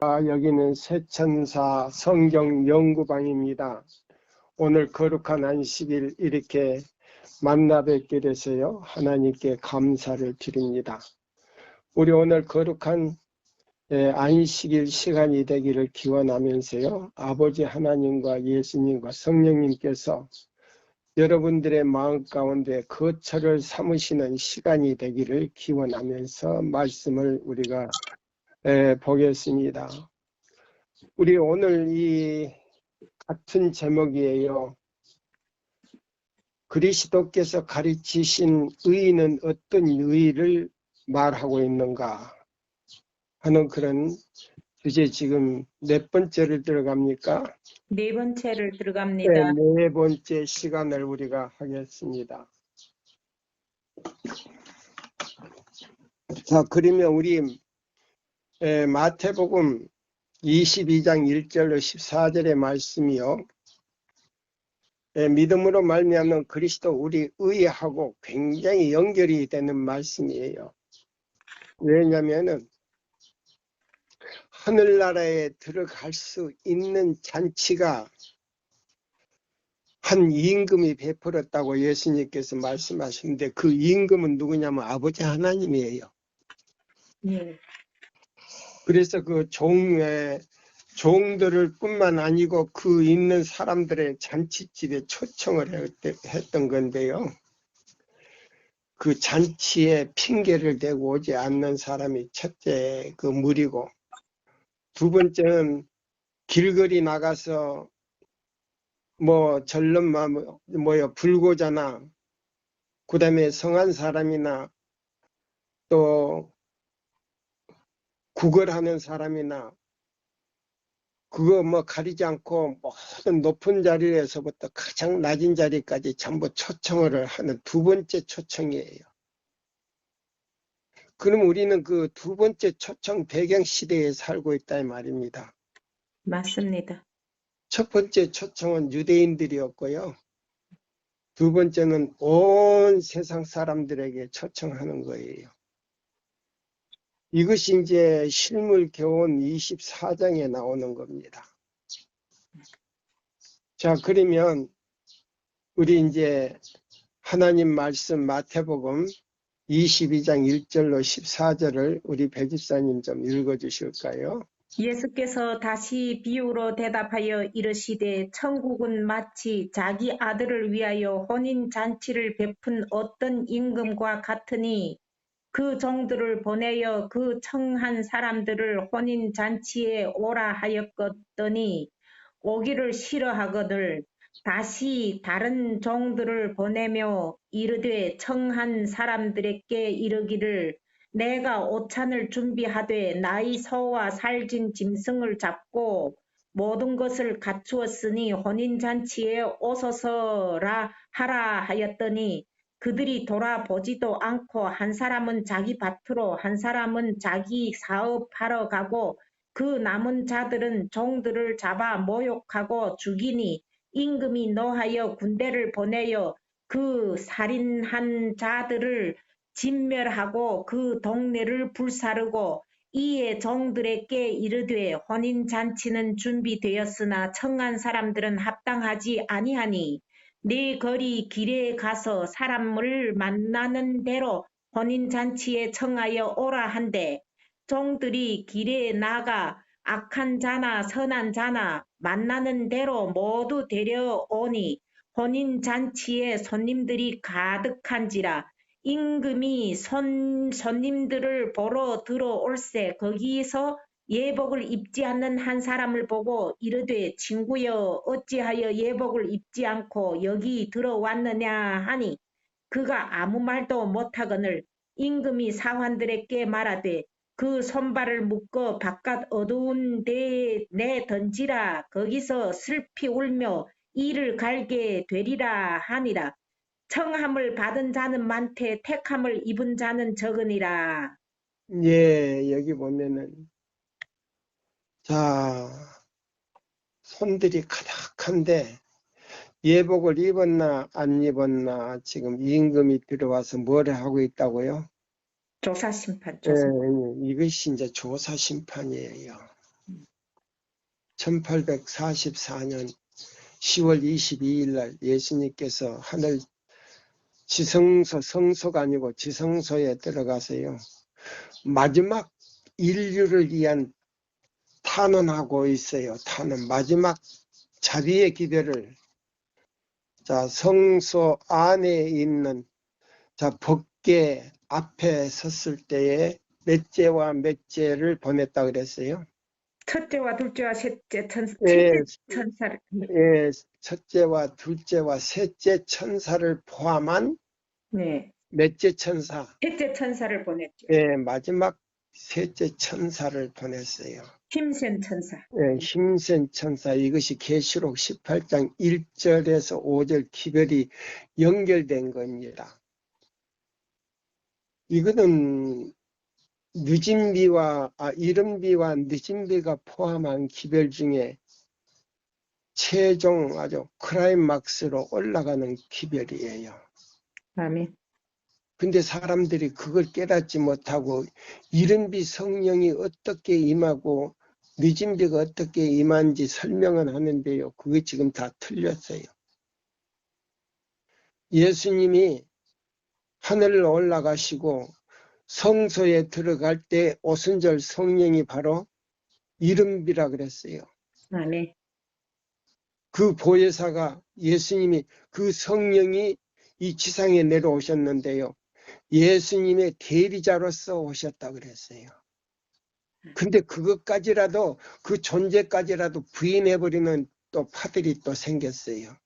여기는 새천사 성경 연구방입니다. 오늘 거룩한 안식일 이렇게 만나 뵙게 돼서요. 하나님께 감사를 드립니다. 우리 오늘 거룩한 안식일 시간이 되기를 기원하면서요. 아버지 하나님과 예수님과 성령님께서 여러분들의 마음 가운데 거처를 삼으시는 시간이 되기를 기원하면서 말씀을 우리가 보겠습니다. 우리 오늘 이 같은 제목이에요. 그리스도께서 가르치신 의는 어떤 의를 말하고 있는가 하는 그런 주제. 지금 몇 번째를 들어갑니까? 네 번째를 들어갑니다. 네 번째 시간을 우리가 하겠습니다. 자, 그러면 우리 마태복음 22장 1절로 14절의 말씀이요. 믿음으로 말미암는 그리스도 우리 의하고 굉장히 연결이 되는 말씀이에요. 왜냐하면 하늘나라에 들어갈 수 있는 잔치가 한 임금이 베풀었다고 예수님께서 말씀하시는데, 그 임금은 누구냐면 아버지 하나님이에요. 네. 그래서 그 종들을 뿐만 아니고 그 있는 사람들의 잔치집에 초청을 했던 건데요. 그 잔치에 핑계를 대고 오지 않는 사람이 첫째 그 무리고, 두 번째는 길거리 나가서 불고자나 그 다음에 성한 사람이나 또 구걸하는 사람이나 그거 가리지 않고 모든 높은 자리에서부터 가장 낮은 자리까지 전부 초청을 하는 두 번째 초청이에요. 그럼 우리는 그 두 번째 초청 배경 시대에 살고 있다 이 말입니다. 맞습니다. 첫 번째 초청은 유대인들이었고요. 두 번째는 온 세상 사람들에게 초청하는 거예요. 이것이 이제 실물교훈 24장에 나오는 겁니다. 자, 그러면 우리 이제 하나님 말씀 마태복음 22장 1절로 14절을 우리 배 집사님 좀 읽어주실까요? 예수께서 다시 비유로 대답하여 이르시되 천국은 마치 자기 아들을 위하여 혼인잔치를 베푼 어떤 임금과 같으니 그 종들을 보내어 그 청한 사람들을 혼인잔치에 오라 하였거더니 오기를 싫어하거늘 다시 다른 종들을 보내며 이르되 청한 사람들에게 이르기를 내가 오찬을 준비하되 나의 소와 살진 짐승을 잡고 모든 것을 갖추었으니 혼인잔치에 오소서라 하라 하였더니 그들이 돌아보지도 않고 한 사람은 자기 밭으로 한 사람은 자기 사업하러 가고 그 남은 자들은 종들을 잡아 모욕하고 죽이니 임금이 노하여 군대를 보내어 그 살인한 자들을 진멸하고 그 동네를 불사르고 이에 종들에게 이르되 혼인잔치는 준비되었으나 청한 사람들은 합당하지 아니하니 네 거리 길에 가서 사람을 만나는 대로 혼인잔치에 청하여 오라 한대 종들이 길에 나가 악한 자나 선한 자나 만나는 대로 모두 데려오니 혼인잔치에 손님들이 가득한지라 임금이 손님들을 보러 들어올세 거기서 예복을 입지 않는 한 사람을 보고 이르되 친구여 어찌하여 예복을 입지 않고 여기 들어왔느냐 하니 그가 아무 말도 못하거늘 임금이 사환들에게 말하되 그 손발을 묶어 바깥 어두운 데에 내던지라 거기서 슬피 울며 이를 갈게 되리라 하니라. 청함을 받은 자는 많되 택함을 입은 자는 적으니라. 예, 여기 보면은 자, 손들이 가득한데 예복을 입었나 안 입었나 지금 임금이 들어와서 뭘 하고 있다고요? 조사 심판. 이것이 이제 조사 심판이에요. 1844년 10월 22일 날 예수님께서 하늘 지성소, 성소가 아니고 지성소에 들어가세요. 마지막 인류를 위한 탄원하고 있어요. 탄원. 마지막 자비의 기별을 자, 성소 안에 있는 자, 법궤 앞에 섰을 때에 넷째와 넷째를 보냈다 그랬어요. 첫째와 둘째와 셋째 예, 천사를 예, 첫째와 둘째와 셋째 천사를 포함한 네. 넷째 천사, 셋째 천사를 보냈죠. 예, 마지막 셋째 천사를 보냈어요. 힘센 천사. 예, 힘센 천사. 이것이 계시록 18장 1절에서 5절 기별이 연결된 겁니다. 이거는 이른비와 늦은비가 포함한 기별 중에 최종 아주 클라이막스로 올라가는 기별이에요. 아멘. 근데 사람들이 그걸 깨닫지 못하고 이른비 성령이 어떻게 임하고 늦은비가 어떻게 임한지 설명은 하는데요. 그게 지금 다 틀렸어요. 예수님이 하늘로 올라가시고 성소에 들어갈 때 오순절 성령이 바로 이른비라 그랬어요. 아멘. 그 보혜사가 예수님이 그 성령이 이 지상에 내려오셨는데요. 예수님의 대리자로서 오셨다 그랬어요. 근데 그것까지라도 그 존재까지라도 부인해버리는 또 파들이 또 생겼어요.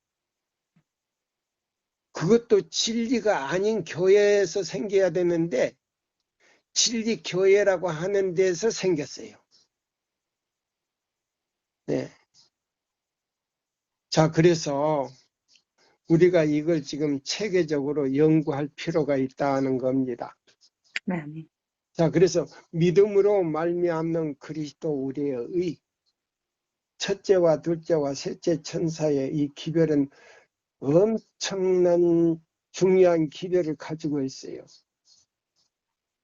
그것도 진리가 아닌 교회에서 생겨야 되는데 진리 교회라고 하는 데서 생겼어요. 네. 자, 그래서 우리가 이걸 지금 체계적으로 연구할 필요가 있다는 겁니다. 아멘. 자, 그래서 믿음으로 말미암는 그리스도 우리의 의, 첫째와 둘째와 셋째 천사의 이 기별은 엄청난 중요한 기별을 가지고 있어요.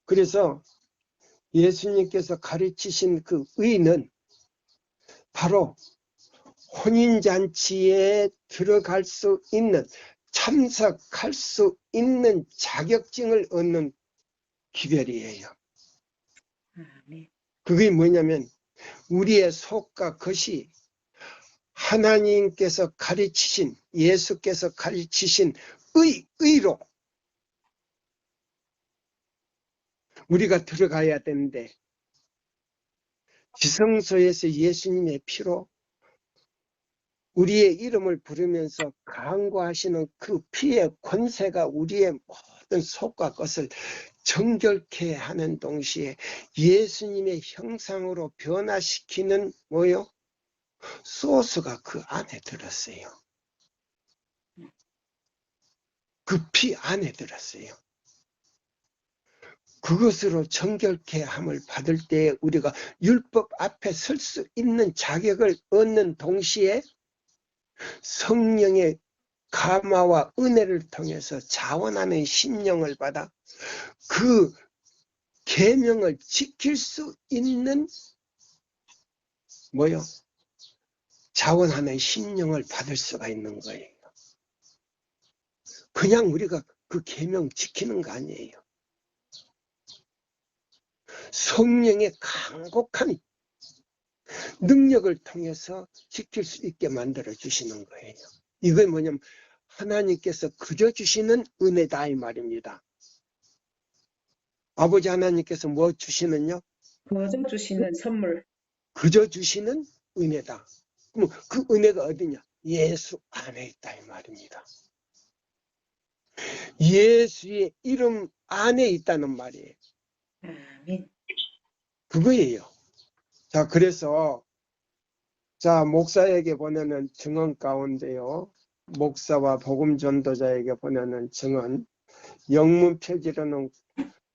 그래서 예수님께서 가르치신 그 의는 바로 혼인잔치에 들어갈 수 있는, 참석할 수 있는 자격증을 얻는 기별이에요. 아멘. 그게 뭐냐면 우리의 속과 겉이 하나님께서 가르치신, 예수께서 가르치신 의로 우리가 들어가야 되는데 지성소에서 예수님의 피로 우리의 이름을 부르면서 강구하시는 그 피의 권세가 우리의 모든 속과 것을 정결케 하는 동시에 예수님의 형상으로 변화시키는 뭐요? 소스가 그 안에 들었어요. 그 피 안에 들었어요. 그것으로 정결케 함을 받을 때 우리가 율법 앞에 설 수 있는 자격을 얻는 동시에 성령의 감화와 은혜를 통해서 자원하는 심령을 받아 그 계명을 지킬 수 있는 뭐요? 자원하는 심령을 받을 수가 있는 거예요. 그냥 우리가 그 계명 지키는 거 아니에요. 성령의 간곡한 능력을 통해서 지킬 수 있게 만들어 주시는 거예요. 이건 뭐냐면 하나님께서 그저 주시는 은혜다 이 말입니다. 아버지 하나님께서 뭐 주시는요? 거저 주시는 선물. 그저 주시는 은혜다. 그럼 그 은혜가 어디냐? 예수 안에 있다 이 말입니다. 예수의 이름 안에 있다는 말이에요. 아멘. 그거예요. 자, 그래서 자, 목사에게 보내는 증언 가운데요. 목사와 복음 전도자에게 보내는 증언 영문 표지로는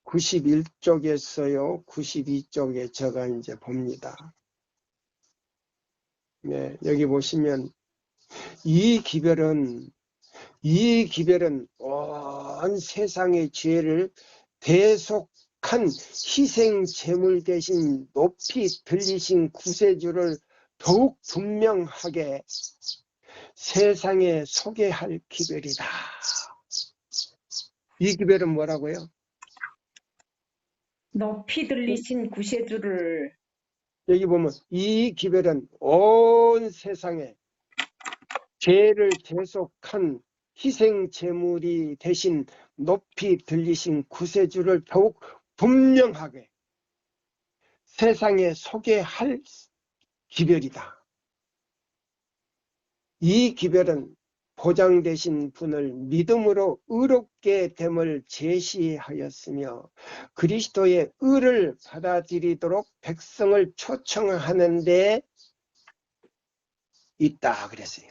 91쪽에서요. 92쪽에 제가 이제 봅니다. 네, 여기 보시면 이 기별은 온 세상의 죄를 대속한 희생 제물 대신 높이 들리신 구세주를 더욱 분명하게 세상에 소개할 기별이다. 이 기별은 뭐라고요? 높이 들리신 구세주를 여기 보면 이 기별은 온 세상에 죄를 대속한 희생 제물이 대신 높이 들리신 구세주를 더욱 분명하게 세상에 소개할 기별이다. 이 기별은 보장되신 분을 믿음으로 의롭게 됨을 제시하였으며 그리스도의 의를 받아들이도록 백성을 초청하는 데 있다 그랬어요.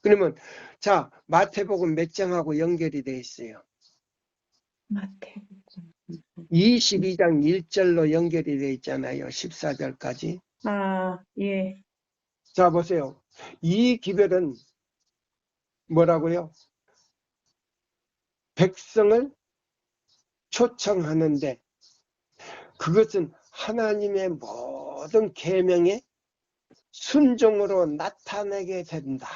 그러면 자 마태복음 몇 장하고 연결이 되어 있어요? 마태복음 22장 1절로 연결이 되어 있잖아요. 14절까지. 예. 자 보세요. 이 기별은 뭐라고요? 백성을 초청하는데 그것은 하나님의 모든 계명에 순종으로 나타내게 된다.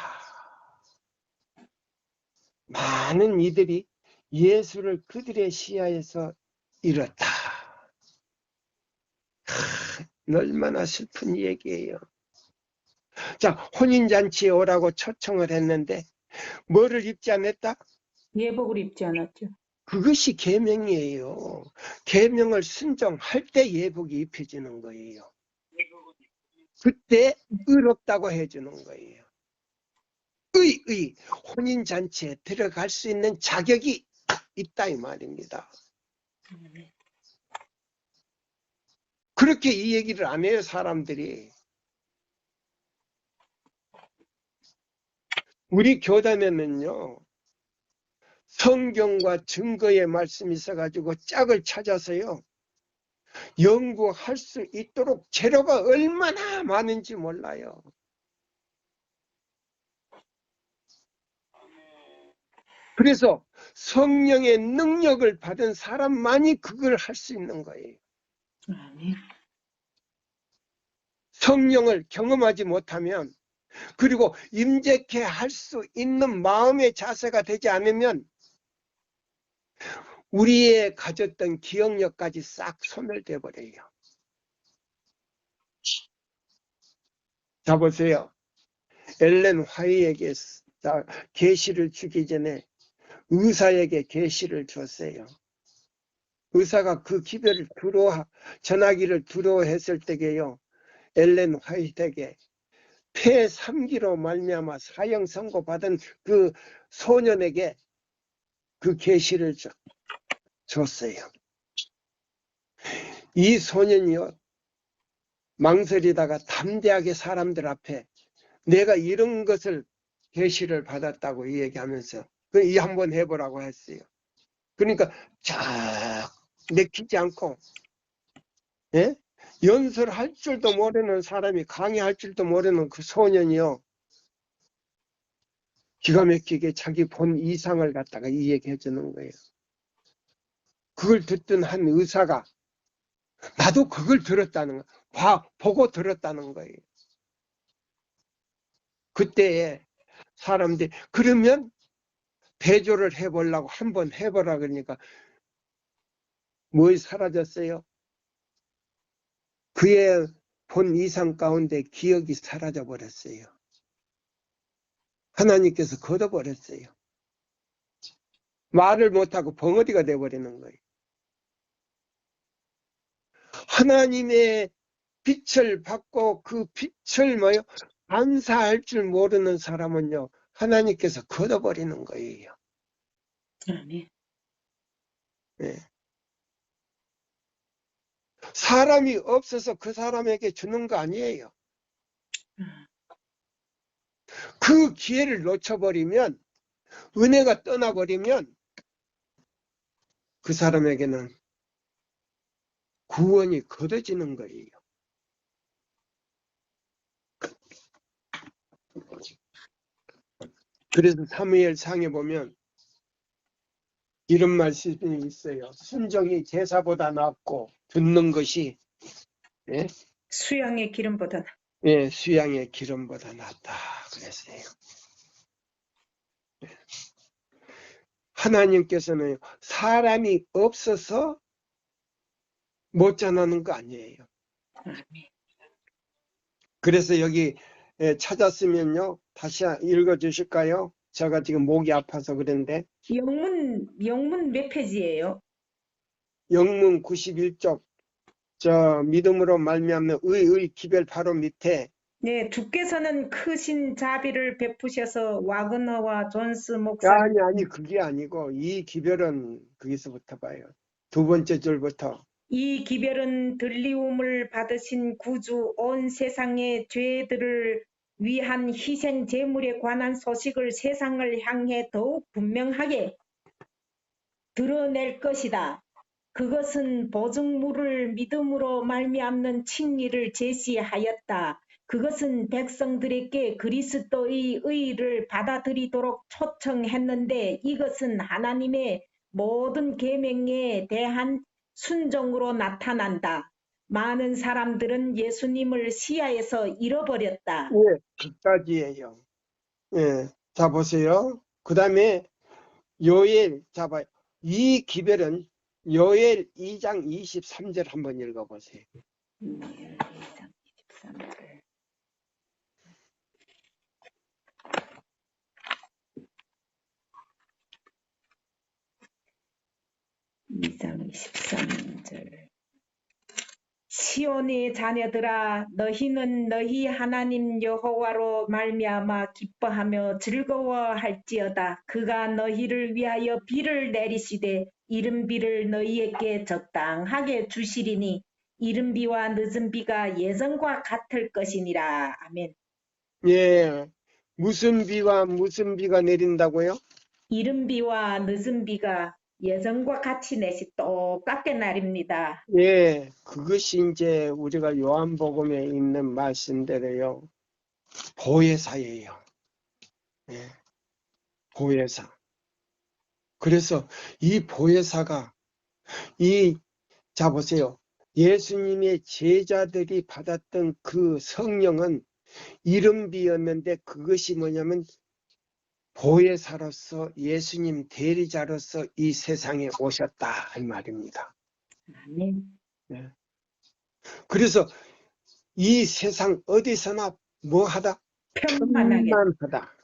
많은 이들이 예수를 그들의 시야에서 잃었다. 얼마나 슬픈 얘기예요. 자, 혼인잔치에 오라고 초청을 했는데 뭐를 입지 않았다? 예복을 입지 않았죠. 그것이 계명이에요. 계명을 순종할 때 예복이 입혀지는 거예요. 그때 의롭다고 해주는 거예요. 혼인잔치에 들어갈 수 있는 자격이 있다 이 말입니다. 그렇게 이 얘기를 안 해요 사람들이. 우리 교단에는요 성경과 증거의 말씀이 있어가지고 짝을 찾아서요 연구할 수 있도록 재료가 얼마나 많은지 몰라요. 그래서 성령의 능력을 받은 사람만이 그걸 할 수 있는 거예요. 아멘. 성령을 경험하지 못하면 그리고 임재케 할 수 있는 마음의 자세가 되지 않으면 우리의 가졌던 기억력까지 싹 소멸돼 버려요. 자 보세요. 엘렌 화이트에게 계시를 주기 전에 의사에게 계시를 줬어요. 의사가 그 기별을 전하기를 두려워했을 때에요. 엘렌 화이트에게 폐 3기로 말미암아 사형 선고받은 그 소년에게 그 계시를 줬어요. 이 소년이요 망설이다가 담대하게 사람들 앞에 내가 이런 것을 계시를 받았다고 얘기하면서 이 한번 해보라고 했어요. 그러니까 쫙 내키지 않고 예? 연설할 줄도 모르는 사람이 강의할 줄도 모르는 그 소년이요 기가 막히게 자기 본 이상을 갖다가 이 얘기해 주는 거예요. 그걸 듣던 한 의사가 나도 그걸 들었다는 거 보고 들었다는 거예요. 그때에 사람들이 그러면 대조를 해보려고 한번 해보라 그러니까 뭘 사라졌어요? 그의 본 이상 가운데 기억이 사라져 버렸어요. 하나님께서 걷어버렸어요. 말을 못하고 벙어리가 돼버리는 거예요. 하나님의 빛을 받고 그 빛을 반사할 줄 모르는 사람은요 하나님께서 걷어버리는 거예요. 아멘. 네. 사람이 없어서 그 사람에게 주는 거 아니에요. 그 기회를 놓쳐버리면 은혜가 떠나버리면 그 사람에게는 구원이 거둬지는 거예요. 그래서 사무엘상에 보면 이런 말씀이 있어요. 순종이 제사보다 낫고 듣는 것이 예? 수양의 기름보다 예, 수양의 기름보다 낫다 그랬어요. 하나님께서는 사람이 없어서 못 전하는 거 아니에요. 아멘. 그래서 여기 찾았으면요, 다시 읽어 주실까요? 제가 지금 목이 아파서 그런데 영문 몇 페이지예요? 영문 91쪽 저 믿음으로 말미암는 의의 기별 바로 밑에 네, 주께서는 크신 자비를 베푸셔서 와그너와 존스 목사님 아니 그게 아니고 이 기별은 거기서부터 봐요. 두 번째 줄부터 이 기별은 들리움을 받으신 구주 온 세상의 죄들을 위한 희생 제물에 관한 소식을 세상을 향해 더욱 분명하게 드러낼 것이다. 그것은 보증물을 믿음으로 말미암는 칭의를 제시하였다. 그것은 백성들에게 그리스도의 의를 받아들이도록 초청했는데 이것은 하나님의 모든 계명에 대한 순종으로 나타난다. 많은 사람들은 예수님을 시야에서 잃어버렸다. 예, 그까지예요. 예, 자 보세요. 그 다음에 요엘 잡아요. 이 기별은 요엘 2장 23절 한번 읽어보세요. 2장 23절 시온의 자녀들아 너희는 너희 하나님 여호와로 말미암아 기뻐하며 즐거워할지어다. 그가 너희를 위하여 비를 내리시되 이른 비를 너희에게 적당하게 주시리니 이른 비와 늦은 비가 예전과 같을 것이니라. 아멘. 예, 무슨 비와 무슨 비가 내린다고요? 이른 비와 늦은 비가 예전과 같이 내시 똑같게 날입니다. 예, 그것이 이제 우리가 요한복음에 있는 말씀대로요. 보혜사예요. 예, 보혜사. 그래서 이 보혜사가 자 보세요. 예수님의 제자들이 받았던 그 성령은 이른비였는데 그것이 뭐냐면 보혜사로서 예수님 대리자로서 이 세상에 오셨다 이 말입니다. 아멘. 네. 그래서 이 세상 어디서나 뭐하다? 편만하게. 편만하다.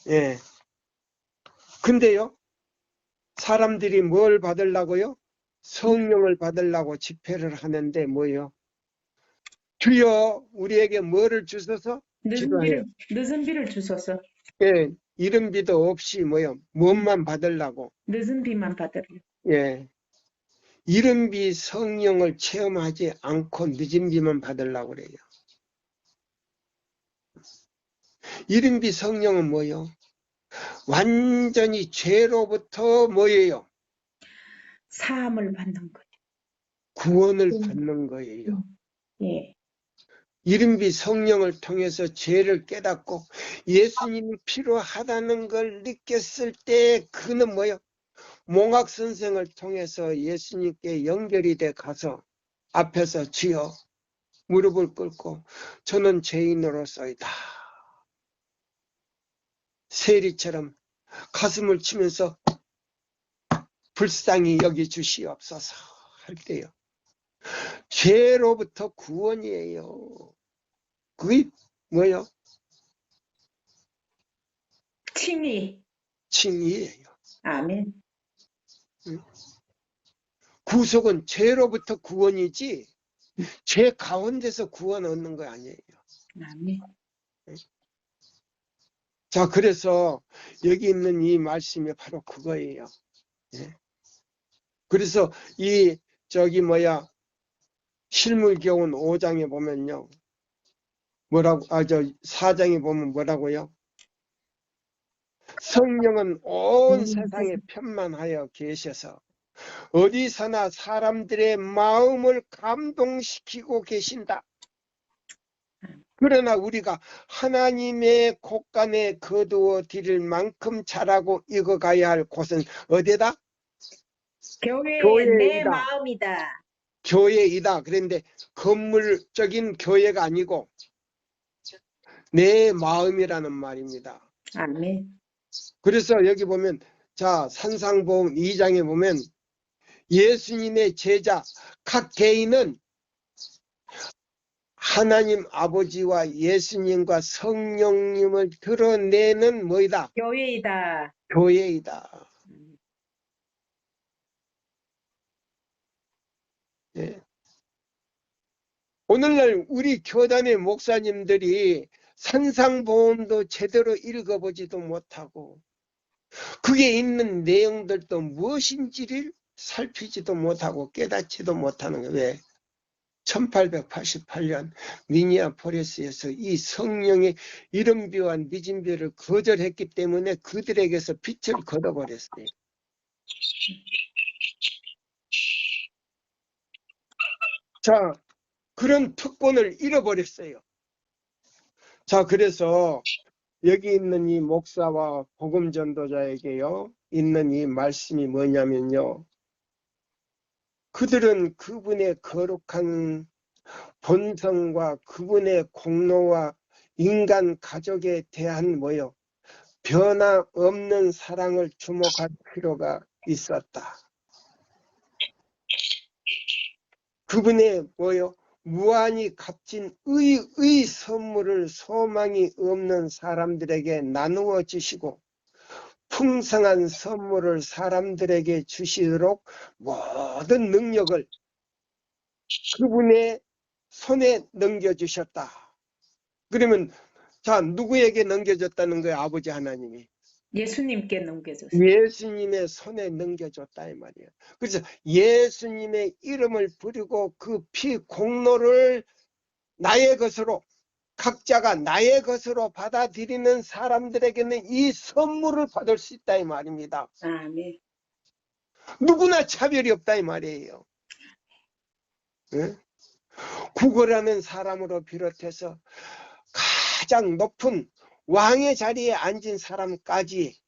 예. 근데요, 사람들이 뭘 받으려고요? 성령을 받으려고 집회를 하는데 뭐요? 주여 우리에게 뭐를 주셔서 기도해요. 늦은 비를 주소서. 예, 이른 비도 없이 뭐요? 무엇만 받으려고. 늦은 비만 받으려. 예. 이른 비 성령을 체험하지 않고 늦은 비만 받으려고 그래요. 이른 비 성령은 뭐요? 완전히 죄로부터 뭐예요? 사함을 받는 거예요. 구원을 받는 거예요. 예. 이른비 성령을 통해서 죄를 깨닫고 예수님이 필요하다는 걸 느꼈을 때 그는 뭐요? 몽학 선생을 통해서 예수님께 연결이 돼 가서 앞에서 주여 무릎을 꿇고 저는 죄인으로서이다. 세리처럼 가슴을 치면서 불쌍히 여기 주시옵소서 할 때요. 죄로부터 구원이에요. 그게 뭐예요? 칭의예요. 아멘. 구속은 죄로부터 구원이지 죄 가운데서 구원 얻는 거 아니에요. 아멘. 자, 그래서 여기 있는 이 말씀이 바로 그거예요. 예. 그래서 실물교훈 5장에 보면요. 4장에 보면 뭐라고요? 성령은 온 세상에 편만하여 계셔서 어디서나 사람들의 마음을 감동시키고 계신다. 그러나 우리가 하나님의 곳간에 거두어 드릴 만큼 잘하고 익어가야 할 곳은 어디다? 교회의 내 교회이다. 마음이다. 교회이다. 그런데 건물적인 교회가 아니고 내 마음이라는 말입니다. 아멘. 그래서 여기 보면 자 산상보험 2장에 보면 예수님의 제자 각 개인은 하나님 아버지와 예수님과 성령님을 드러내는 뭐이다? 교회이다. 교회이다. 예. 오늘날 우리 교단의 목사님들이 산상보험도 제대로 읽어보지도 못하고 그게 있는 내용들도 무엇인지를 살피지도 못하고 깨닫지도 못하는 거예요. 왜? 1888년 미니아폴리스에서 이 성령의 이른비와 늦은비를 거절했기 때문에 그들에게서 빛을 걷어버렸어요. 자, 그런 특권을 잃어버렸어요. 자, 그래서 여기 있는 이 목사와 복음 전도자에게요 있는 이 말씀이 뭐냐면요, 그들은 그분의 거룩한 본성과 그분의 공로와 인간 가족에 대한 뭐요, 변함없는 사랑을 주목할 필요가 있었다. 그분의 뭐요, 무한히 값진 의의 선물을 소망이 없는 사람들에게 나누어 주시고 풍성한 선물을 사람들에게 주시도록 모든 능력을 그분의 손에 넘겨주셨다. 그러면 자, 누구에게 넘겨줬다는 거예요? 아버지 하나님이 예수님께 넘겨줬어요. 예수님의 손에 넘겨줬다 이 말이에요. 그래서 예수님의 이름을 부르고 그 피 공로를 나의 것으로, 각자가 나의 것으로 받아들이는 사람들에게는 이 선물을 받을 수 있다 이 말입니다. 아멘. 누구나 차별이 없다 이 말이에요. 네? 구걸하는 사람으로 비롯해서 가장 높은 왕의 자리에 앉은 사람까지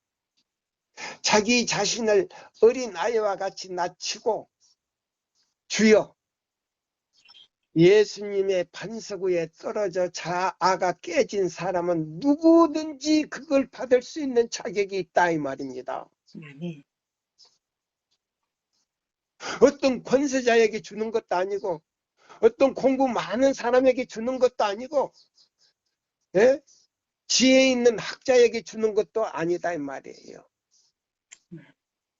자기 자신을 어린아이와 같이 낮추고 주여 예수님의 반석 위에 떨어져 자아가 깨진 사람은 누구든지 그걸 받을 수 있는 자격이 있다 이 말입니다. 아멘. 어떤 권세자에게 주는 것도 아니고 어떤 공부 많은 사람에게 주는 것도 아니고, 예? 지혜 있는 학자에게 주는 것도 아니다 이 말이에요.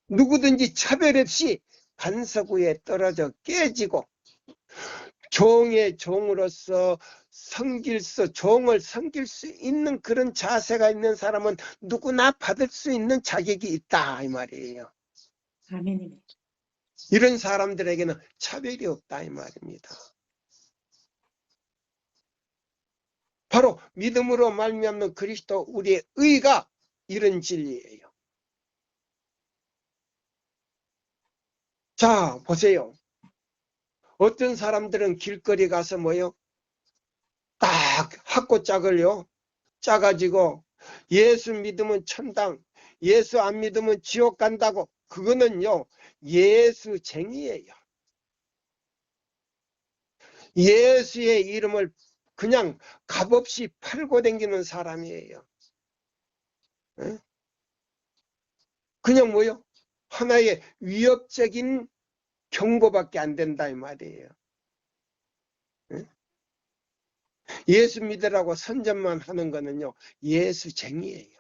누구든지 차별 없이 반석 위에 떨어져 깨지고 종의 종으로서 종을 섬길 수 있는 그런 자세가 있는 사람은 누구나 받을 수 있는 자격이 있다 이 말이에요. 아멘. 이런 사람들에게는 차별이 없다 이 말입니다. 바로 믿음으로 말미암는 그리스도 우리의 의가 이런 진리예요. 자, 보세요. 어떤 사람들은 길거리 가서 뭐요? 딱 학고짝을요 짜가지고 예수 믿으면 천당, 예수 안 믿으면 지옥 간다고. 그거는요 예수쟁이에요. 예수의 이름을 그냥 값없이 팔고 다니는 사람이에요. 에? 그냥 뭐요? 하나의 위협적인 경고밖에 안 된다 이 말이에요. 에? 예수 믿으라고 선전만 하는 거는요 예수쟁이에요.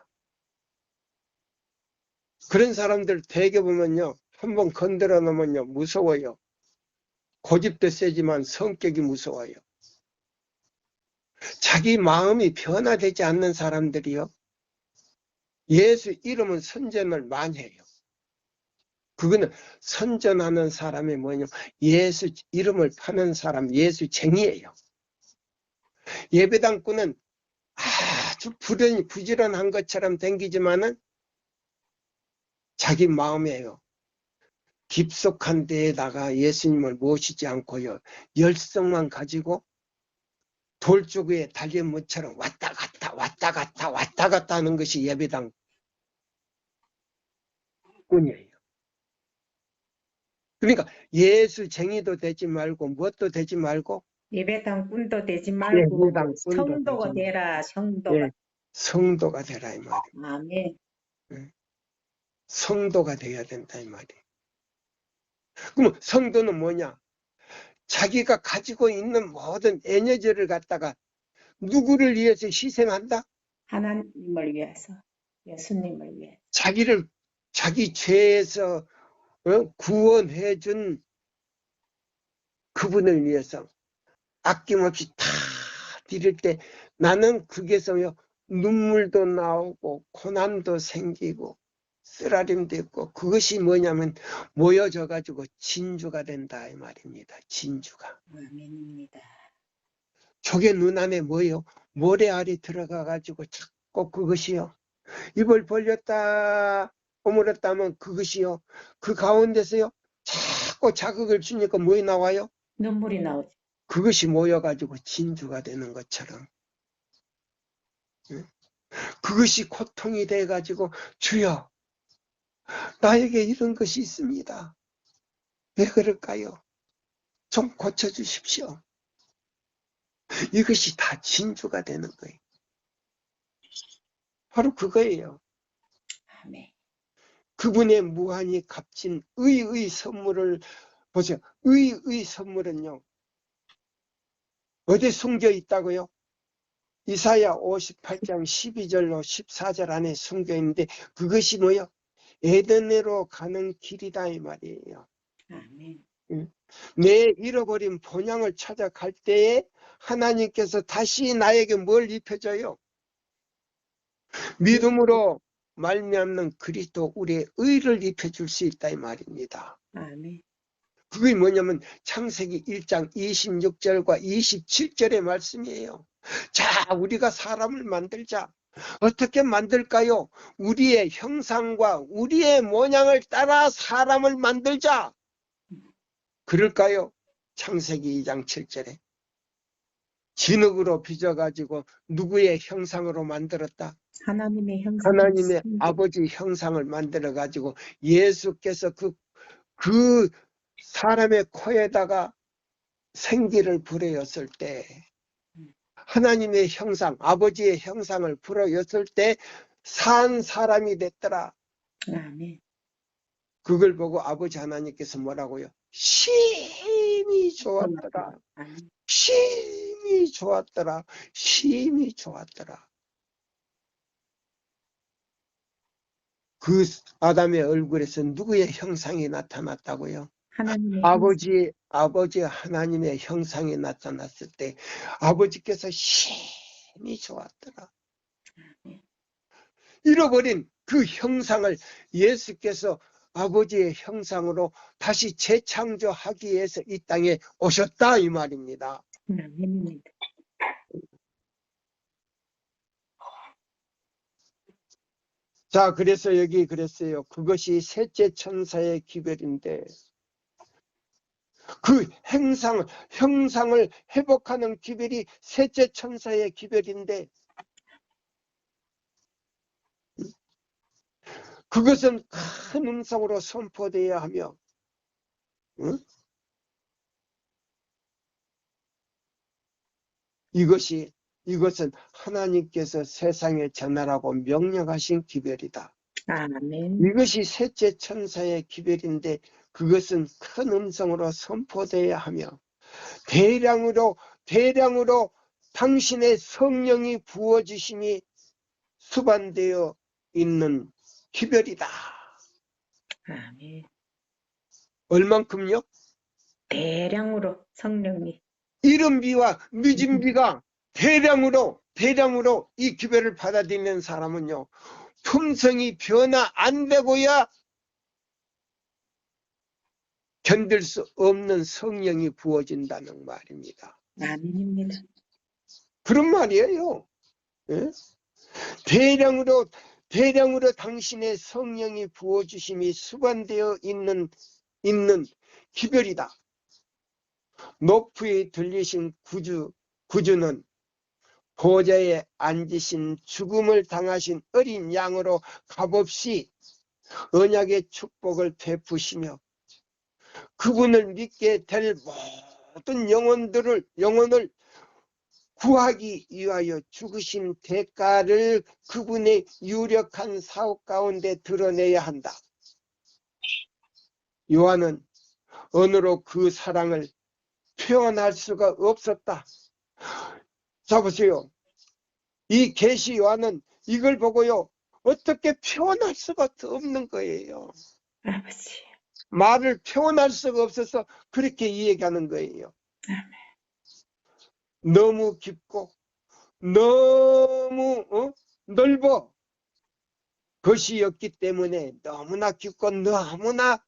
그런 사람들 대개 보면요 한번 건드려 놓으면요 무서워요. 고집도 세지만 성격이 무서워요. 자기 마음이 변화되지 않는 사람들이요 예수 이름은 선전을 많이 해요. 그거는 선전하는 사람이 뭐냐, 예수 이름을 파는 사람, 예수쟁이에요. 예배당꾼은 아주 부지런한 것처럼 댕기지만은 자기 마음이에요. 깊숙한 데에다가 예수님을 모시지 않고요 열성만 가지고 돌쪽에 달린 무처럼 왔다 갔다 왔다 갔다 왔다 갔다 하는 것이 예배당꾼이에요. 그러니까 예수쟁이도 되지 말고 무엇도 되지 말고 예배당꾼도 되지 예, 말고 무당꾼도 되지 성도가 말고 되라. 성도가. 예, 성도가 되라 이 말이에요. 아멘. 예, 성도가 돼야 된다 이 말이에요. 그럼 성도는 뭐냐? 자기가 가지고 있는 모든 에너지를 갖다가 누구를 위해서 희생한다? 하나님을 위해서. 예수님을 위해. 자기를 자기 죄에서 구원해 준 그분을 위해서 아낌없이 다 드릴 때 나는 그게서요 눈물도 나오고 고난도 생기고 쓰라림도 있고 그것이 뭐냐면 모여져 가지고 진주가 된다 이 말입니다. 진주가. 아멘입니다. 저게 눈 안에 뭐요? 모래알이 들어가 가지고 자꾸 그것이요. 입을 벌렸다 오물었다 하면 그것이요. 그 가운데서요. 자꾸 자극을 주니까 뭐에 나와요? 눈물이 나오죠. 그것이 모여가지고 진주가 되는 것처럼. 그것이 고통이 돼가지고 주여 나에게 이런 것이 있습니다. 왜 그럴까요? 좀 고쳐주십시오. 이것이 다 진주가 되는 거예요. 바로 그거예요. 아멘. 그분의 무한히 값진 의의 선물을 보세요. 의의 선물은요. 어디 숨겨 있다고요? 이사야 58장 12절로 14절 안에 숨겨 있는데 그것이 뭐요? 에덴으로 가는 길이다 이 말이에요. 아멘. 내 잃어버린 본향을 찾아갈 때에 하나님께서 다시 나에게 뭘 입혀줘요? 믿음으로 말미암는 그리스도 우리의 의를 입혀줄 수 있다 이 말입니다. 아멘. 그게 뭐냐면 창세기 1장 26절과 27절의 말씀이에요. 자, 우리가 사람을 만들자. 어떻게 만들까요? 우리의 형상과 우리의 모양을 따라 사람을 만들자. 그럴까요? 창세기 2장 7절에 진흙으로 빚어가지고 누구의 형상으로 만들었다? 하나님의 형상. 하나님의 아버지 형상을 만들어가지고 예수께서 그 사람의 코에다가 생기를 불어였을 때 하나님의 형상, 아버지의 형상을 불어였을 때 산 사람이 됐더라. 아멘. 그걸 보고 아버지 하나님께서 뭐라고요? 심히 좋았더라. 아멘. 심히 좋았더라. 심히 좋았더라. 그 아담의 얼굴에서 누구의 형상이 나타났다고요? 하나님의 아버지 하나님의 형상이 나타났을 때 아버지께서 심히 좋았더라. 잃어버린 그 형상을 예수께서 아버지의 형상으로 다시 재창조하기 위해서 이 땅에 오셨다 이 말입니다. 아멘입니다. 자, 그래서 여기 그랬어요. 그것이 셋째 천사의 기별인데 그 형상을 회복하는 기별이 셋째 천사의 기별인데 그것은 큰 음성으로 선포되어야 하며 이것은 하나님께서 세상에 전하라고 명령하신 기별이다. 아멘. 이것이 셋째 천사의 기별인데 그것은 큰 음성으로 선포되어야 하며 대량으로 당신의 성령이 부어주심이 수반되어 있는 기별이다. 아멘. 얼만큼요? 대량으로 성령이. 이른 비와 늦은 비가 대량으로 이 기별을 받아들이는 사람은요. 품성이 변화 안 되고야 견딜 수 없는 성령이 부어진다는 말입니다. 아멘입니다. 그런 말이에요. 예? 대량으로 당신의 성령이 부어주심이 수반되어 있는 기별이다. 높이 들리신 구주는 보좌에 앉으신 죽음을 당하신 어린 양으로 값없이 언약의 축복을 베푸시며 그분을 믿게 될 모든 영혼을 구하기 위하여 죽으신 대가를 그분의 유력한 사업 가운데 드러내야 한다. 요한은 언어로 그 사랑을 표현할 수가 없었다. 자 보세요. 이 계시 요한은 이걸 보고요. 어떻게 표현할 수가 없는 거예요. 아버지. 말을 표현할 수가 없어서 그렇게 이야기하는 거예요. 너무 깊고 너무 넓어. 것이었기 때문에 너무나 깊고 너무나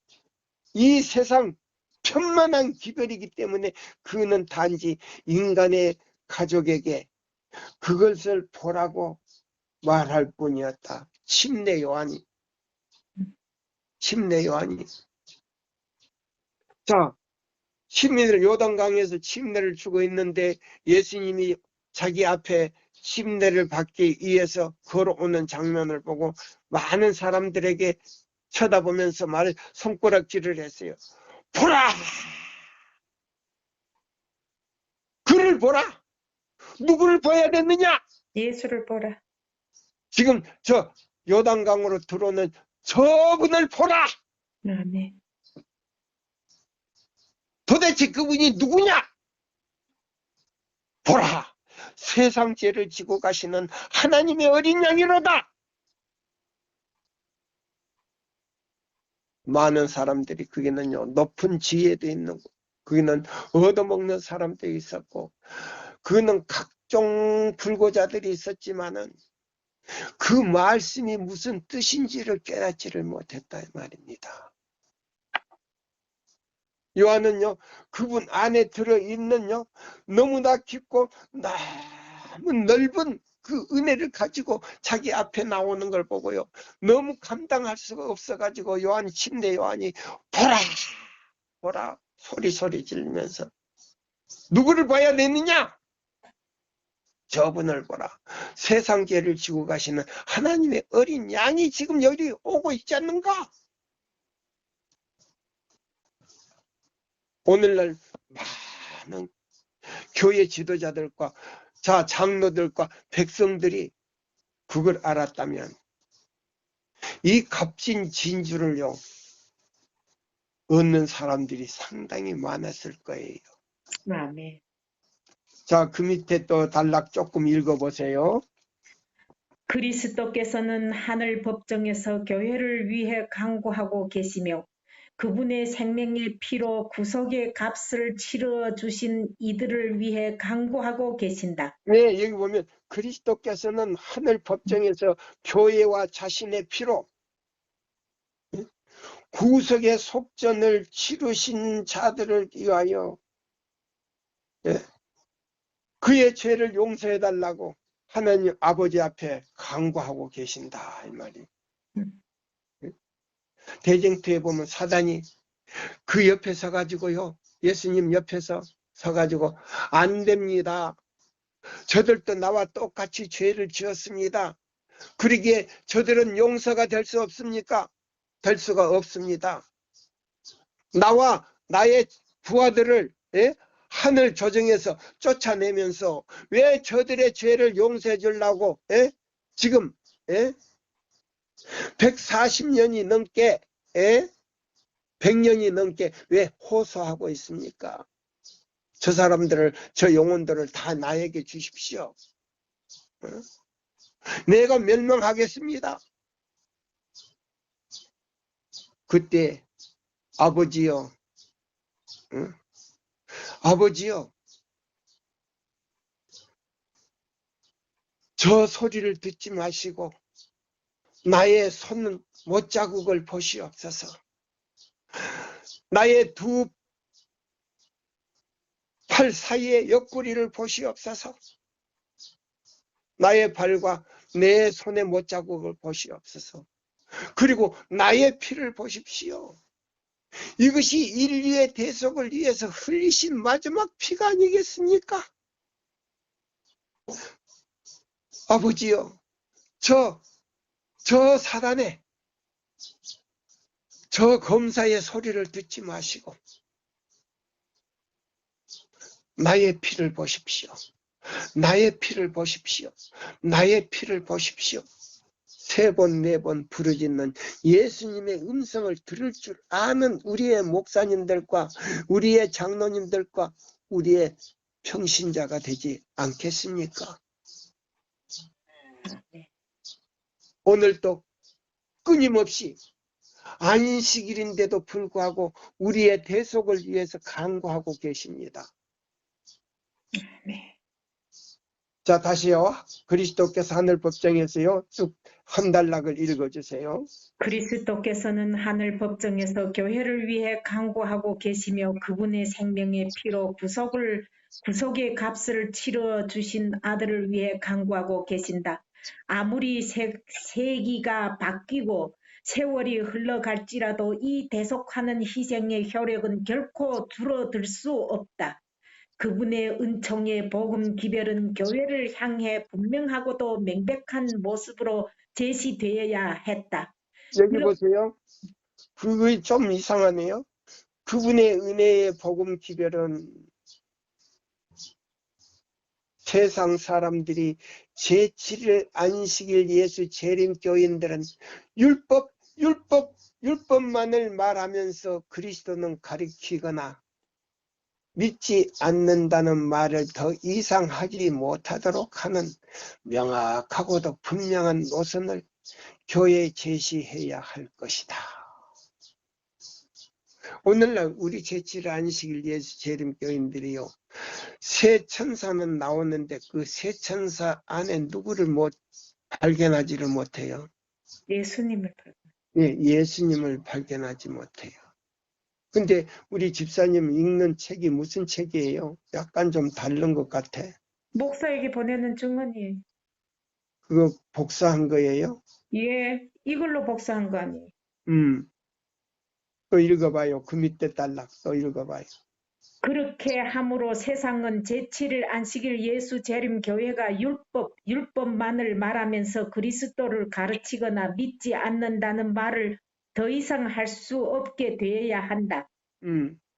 이 세상 편만한 기별이기 때문에 그는 단지 인간의 가족에게 그것을 보라고 말할 뿐이었다. 침례 요한이. 자, 침례를 요단강에서 침례를 주고 있는데 예수님이 자기 앞에 침례를 받기 위해서 걸어오는 장면을 보고 많은 사람들에게 쳐다보면서 손가락질을 했어요. 보라! 그를 보라! 누구를 봐야 됐느냐? 예수를 보라. 지금 저 요단강으로 들어오는 저분을 보라! 아멘. 도대체 그분이 누구냐? 보라! 세상 죄를 지고 가시는 하나님의 어린 양이로다! 많은 사람들이 거기는요, 높은 지혜도 있는 거, 거기는 얻어먹는 사람도 있었고, 그는 각종 불고자들이 있었지만은 그 말씀이 무슨 뜻인지를 깨닫지를 못했다 이 말입니다. 요한은요, 그분 안에 들어있는요, 너무나 깊고 너무 넓은 그 은혜를 가지고 자기 앞에 나오는 걸 보고요, 너무 감당할 수가 없어가지고 침례 요한이 보라! 보라! 소리 지르면서 누구를 봐야 되느냐? 저분을 보라. 세상 죄를 지고 가시는 하나님의 어린 양이 지금 여기 오고 있지 않는가? 오늘날 많은 교회 지도자들과 장로들과 백성들이 그걸 알았다면 이 값진 진주를요 얻는 사람들이 상당히 많았을 거예요. 아멘. 자, 그 밑에 또 단락 조금 읽어보세요. 그리스도께서는 하늘 법정에서 교회를 위해 강구하고 계시며 그분의 생명의 피로 구속의 값을 치러 주신 이들을 위해 강구하고 계신다. 네, 여기 보면 그리스도께서는 하늘 법정에서 교회와 자신의 피로 구속의 속전을 치르신 자들을 위하여 그의 죄를 용서해달라고 하나님 아버지 앞에 간구하고 계신다 이 말이. 대쟁투에 보면 사단이 그 옆에 서가지고요, 예수님 옆에서 서가지고 안 됩니다. 저들도 나와 똑같이 죄를 지었습니다. 그러기에 저들은 용서가 될 수 없습니까? 될 수가 없습니다. 나와 나의 부하들을 하늘 조정에서 쫓아내면서 왜 저들의 죄를 용서해 주려고 지금 140년이 넘게 100년이 넘게 왜 호소하고 있습니까? 저 사람들을, 저 영혼들을 다 나에게 주십시오. 내가 멸망하겠습니다. 그때 아버지요, 아버지요, 저 소리를 듣지 마시고 나의 손 못자국을 보시옵소서. 나의 두 팔 사이의 옆구리를 보시옵소서. 나의 발과 내 손의 못자국을 보시옵소서. 그리고 나의 피를 보십시오. 이것이 인류의 대속을 위해서 흘리신 마지막 피가 아니겠습니까? 아버지요, 저 사단에 저 검사의 소리를 듣지 마시고 나의 피를 보십시오. 나의 피를 보십시오. 나의 피를 보십시오. 3번, 4번 부르짖는 예수님의 음성을 들을 줄 아는 우리의 목사님들과 우리의 장로님들과 우리의 평신자가 되지 않겠습니까? 네. 오늘도 끊임없이 안식일인데도 불구하고 우리의 대속을 위해서 간구하고 계십니다. 네. 자, 다시요. 그리스도께서 하늘 법정에서요. 쭉 한 단락을 읽어주세요. 그리스도께서는 하늘 법정에서 교회를 위해 간구하고 계시며 그분의 생명의 피로 구속의 값을 치러 주신 아들을 위해 간구하고 계신다. 아무리 세기가 바뀌고 세월이 흘러갈지라도 이 대속하는 희생의 효력은 결코 줄어들 수 없다. 그분의 은총의 복음 기별은 교회를 향해 분명하고도 명백한 모습으로 제시되어야 했다. 여기 보세요. 그게 좀 이상하네요. 그분의 은혜의 복음 기별은 세상 사람들이 제7일 안식일 예수 재림 교인들은 율법만을 말하면서 그리스도는 가리키거나 믿지 않는다는 말을 더 이상 하지 못하도록 하는 명확하고도 분명한 노선을 교회에 제시해야 할 것이다. 오늘날 우리 제7일 안식일 예수 재림 교인들이요. 새 천사는 나오는데 그 새 천사 안에 누구를 발견하지를 못해요. 예수님을 예, 예수님을 발견하지 못해요. 근데 우리 집사님 읽는 책이 무슨 책이에요? 약간 좀 다른 것 같아. 목사에게 보내는 증언이에요. 그거 복사한 거예요? 예, 이걸로 복사한 거 아니에요. 또 읽어봐요. 그 밑에 단락 또 읽어봐요. 그렇게 함으로 세상은 제7일 안식일 예수 재림 교회가 율법만을 말하면서 그리스도를 가르치거나 믿지 않는다는 말을 더 이상 할 수 없게 되어야 한다.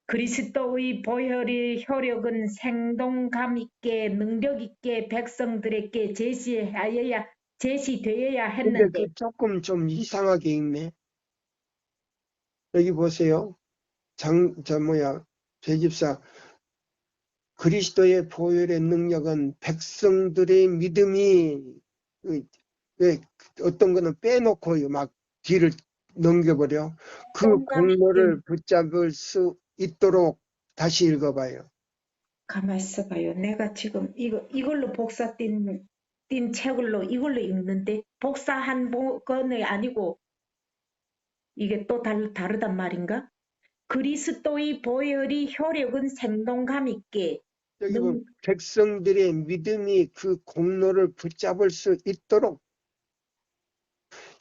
그리스도의 보혈의 효력은 생동감 있게 능력 있게 백성들에게 제시되어야 근데 했는데 그 조금 좀 이상하게 읽네. 여기 보세요. 배집사 그리스도의 보혈의 능력은 백성들의 믿음이 왜 어떤 거는 빼놓고 막 뒤를 넘겨버려. 그 공감 공로를 있게 붙잡을 수 있도록 다시 읽어봐요. 가만 있어봐요. 내가 지금 이걸로 복사 띈 책을로 이걸로 읽는데 복사한 건이 아니고 이게 또 다르단 말인가? 그리스도의 보혈의 효력은 생동감 있게 여기 보면 백성들의 믿음이 그 공로를 붙잡을 수 있도록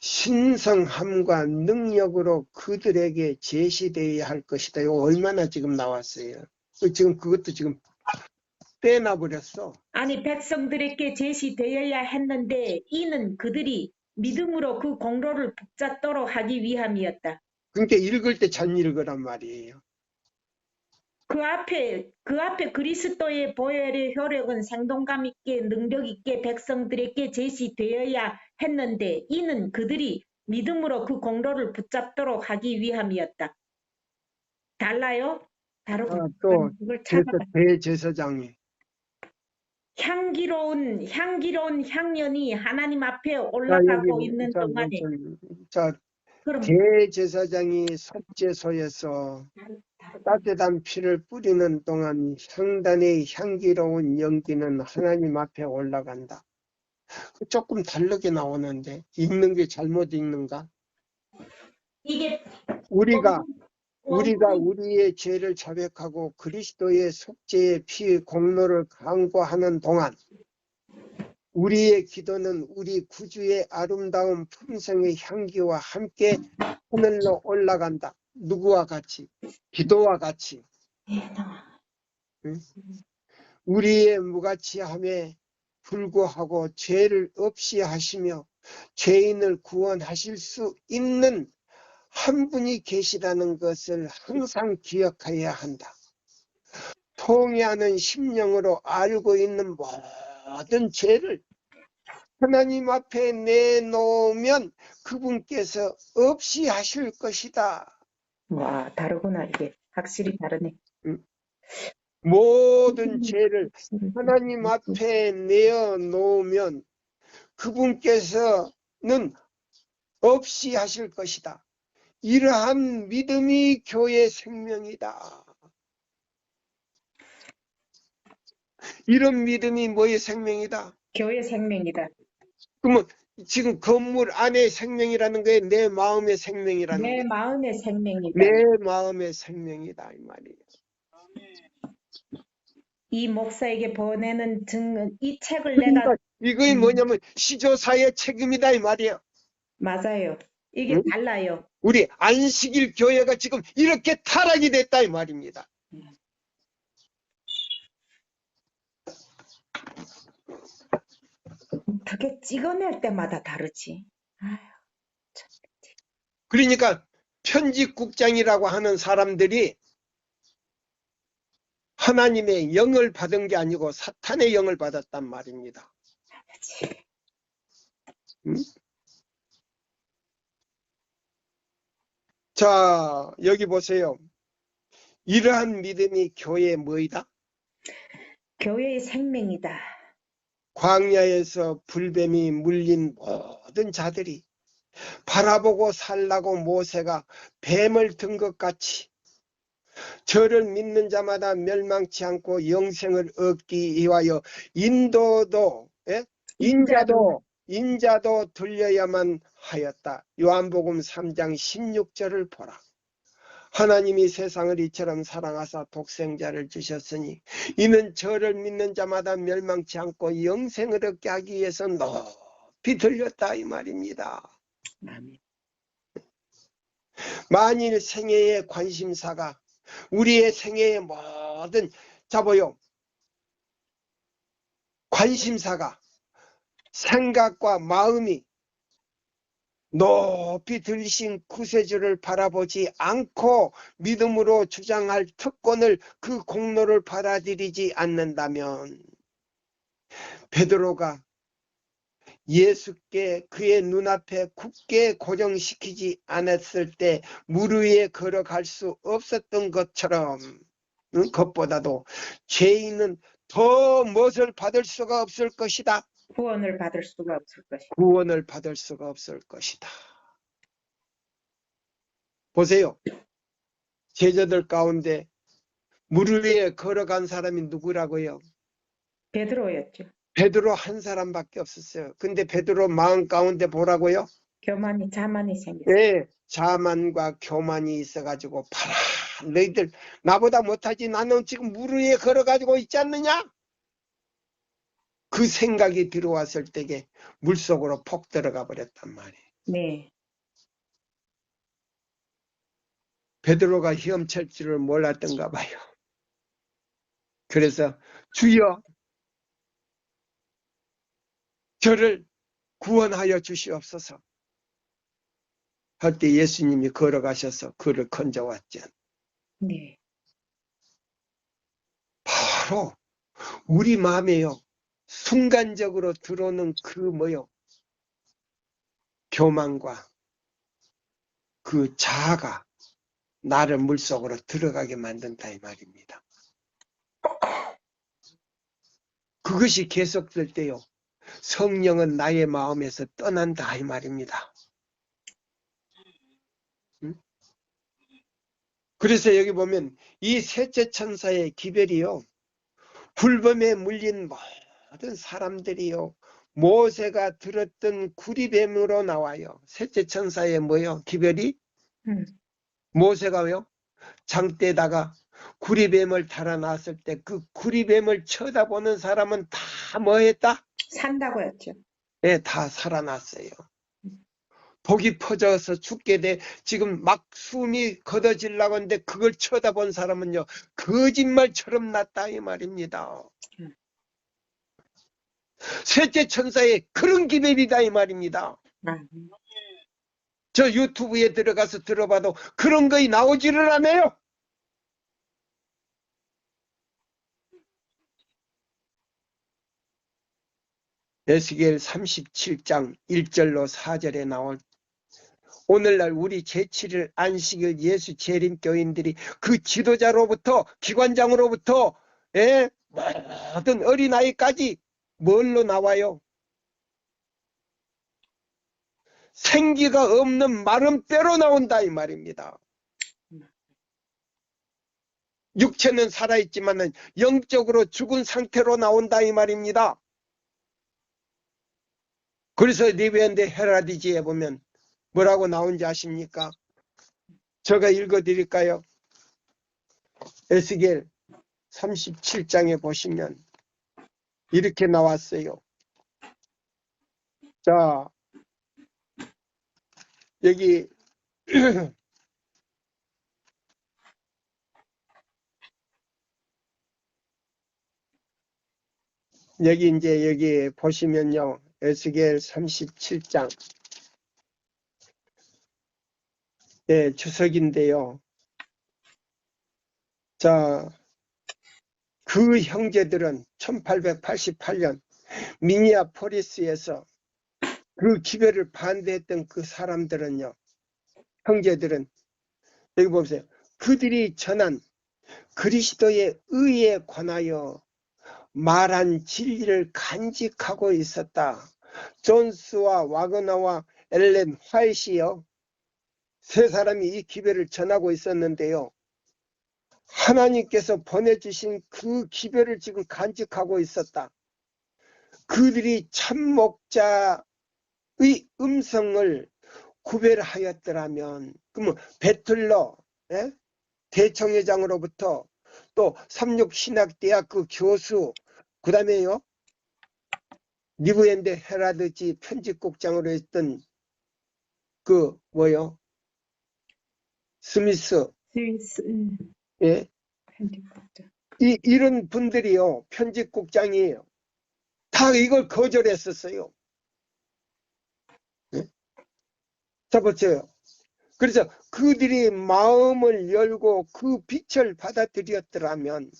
신성함과 능력으로 그들에게 제시되어야 할 것이다. 이거 얼마나 지금 나왔어요. 지금 그것도 지금 빼놔버렸어. 아니 백성들에게 제시되어야 했는데 이는 그들이 믿음으로 그 공로를 붙잡도록 하기 위함이었다. 그러니까 읽을 때 잘 읽으란 말이에요. 그 앞에 그리스도의 보혈의 효력은 생동감 있게 능력 있게 백성들에게 제시되어야 했는데 이는 그들이 믿음으로 그 공로를 붙잡도록 하기 위함이었다. 달라요? 다르고 또 이걸 찾아봐. 대제사장이 향기로운 향연이 하나님 앞에 자 여기 올라가고 있는 동안에 그럼 대제사장이 속죄소에서 따뜻한 피를 뿌리는 동안 향단의 향기로운 연기는 하나님 앞에 올라간다. 조금 다르게 나오는데 읽는 게 잘못 읽는가? 이게 우리가 원문이 우리의 죄를 자백하고 그리스도의 속죄의 피 공로를 간구하는 동안 우리의 기도는 우리 구주의 아름다운 품성의 향기와 함께 하늘로 올라간다. 누구와 같이? 기도와 같이. 응? 우리의 무가치함에 불구하고 죄를 없이 하시며 죄인을 구원하실 수 있는 한 분이 계시다는 것을 항상 기억해야 한다. 통회하는 심령으로 알고 있는 모든 죄를 하나님 앞에 내놓으면 그분께서 없이 하실 것이다. 와, 다르구나, 이게. 확실히 다르네. 모든 죄를 하나님 앞에 내어놓으면 그분께서는 없이 하실 것이다. 이러한 믿음이 교회 생명이다. 이런 믿음이 뭐의 생명이다? 교회 생명이다. 그러면 지금 건물 안에 생명이라는 거에 내 마음의 생명이라는 내 거예요. 마음의 생명이다. 내 마음의 생명이다 이 말이에요. 이 목사에게 보내는 이 책을 그러니까 내가 이거이 뭐냐면 시조사의 책임이다 이 말이에요. 맞아요. 이게 응? 달라요. 우리 안식일 교회가 지금 이렇게 타락이 됐다 이 말입니다. 그게 찍어낼 때마다 다르지. 아휴, 그러니까 편집국장이라고 하는 사람들이 하나님의 영을 받은 게 아니고 사탄의 영을 받았단 말입니다. 응? 자, 여기 보세요. 이러한 믿음이 교회의 뭐이다? 교회의 생명이다. 광야에서 불뱀이 물린 모든 자들이 바라보고 살라고 모세가 뱀을 든 것 같이 저를 믿는 자마다 멸망치 않고 영생을 얻기 위하여 인도도 인자도 들려야만 하였다. 요한복음 3장 16절을 보라. 하나님이 세상을 이처럼 사랑하사 독생자를 주셨으니 이는 저를 믿는 자마다 멸망치 않고 영생을 얻게 하기 위해서 높이 들렸다 이 말입니다. 만일 생애의 관심사가 우리의 생애의 모든 자보요 관심사가 생각과 마음이 높이 들리신 구세주를 바라보지 않고 믿음으로 주장할 특권을 그 공로를 받아들이지 않는다면 베드로가 예수께 그의 눈앞에 굳게 고정시키지 않았을 때 물 위에 걸어갈 수 없었던 것처럼 그것보다도 죄인은 더 무엇을 받을 수가 없을 것이다. 구원을 받을 수가 없을 것이다. 구원을 받을 수가 없을 것이다. 보세요. 제자들 가운데 물 위에 걸어간 사람이 누구라고요? 베드로였죠. 베드로 한 사람밖에 없었어요. 근데 베드로 마음 가운데 뭐라고요? 자만이 생겼어요. 예, 자만과 교만이 있어가지고 봐라 너희들 나보다 못하지 나는 지금 물 위에 걸어가지고 있지 않느냐? 그 생각이 들어왔을 때에 물속으로 폭 들어가 버렸단 말이에요. 네. 베드로가 헤엄칠 줄을 몰랐던가 봐요. 그래서 주여 저를 구원하여 주시옵소서 할 때 예수님이 걸어가셔서 그를 건져왔죠. 네. 바로 우리 마음에요. 순간적으로 들어오는 그 뭐요? 교만과 그 자아가 나를 물속으로 들어가게 만든다 이 말입니다. 그것이 계속될 때요. 성령은 나의 마음에서 떠난다 이 말입니다. 그래서 여기 보면 이 셋째 천사의 기별이요. 불범에 물린 모든 사람들이요. 모세가 들었던 구리뱀으로 나와요. 셋째 천사의 뭐요? 기별이? 모세가요? 장대에다가 구리뱀을 달아놨을 때 그 구리뱀을 쳐다보는 사람은 다 뭐 했다? 산다고 했죠. 네, 다 살아났어요. 독이 퍼져서 죽게 돼 지금 막 숨이 걷어지려고 하는데 그걸 쳐다본 사람은요 거짓말처럼 났다 이 말입니다. 셋째 천사의 그런 기별이다 이 말입니다. 저 유튜브에 들어가서 들어봐도 그런 거이 나오지를 않아요. 에스겔 37장 1절로 4절에 나온 오늘날 우리 제7일 안식일 예수 재림 교인들이 그 지도자로부터 기관장으로부터 모든 어린아이까지 뭘로 나와요? 생기가 없는 마른 뼈로 나온다 이 말입니다. 육체는 살아있지만 영적으로 죽은 상태로 나온다 이 말입니다. 그래서 리브엔드 헤라디지에 보면 뭐라고 나온지 아십니까? 제가 읽어드릴까요? 에스겔 37장에 보시면 이렇게 나왔어요. 자, 여기 여기 보시면요. 에스겔 37장 주석인데요. 자, 그 형제들은 1888년 미니아포리스에서 그 기별을 반대했던 그 사람들은요. 형제들은 여기 보세요. 그들이 전한 그리스도의 의에 관하여 말한 진리를 간직하고 있었다. 존스와 와그너와 엘렌 화이트요. 세 사람이 이 기별을 전하고 있었는데요. 하나님께서 보내주신 그 기별을 지금 간직하고 있었다. 그들이 참목자의 음성을 구별하였더라면 그러면 배틀러 대청회장으로부터 또 삼육신학대학 그 교수 그 다음에요 리브엔드 헤라드지 편집국장으로 했던 그 스미스 편집국장. 이런 분들이요 편집국장이에요. 다 이걸 거절했었어요. 자 보세요. 그래서 그들이 마음을 열고 그 빛을 받아들였더라면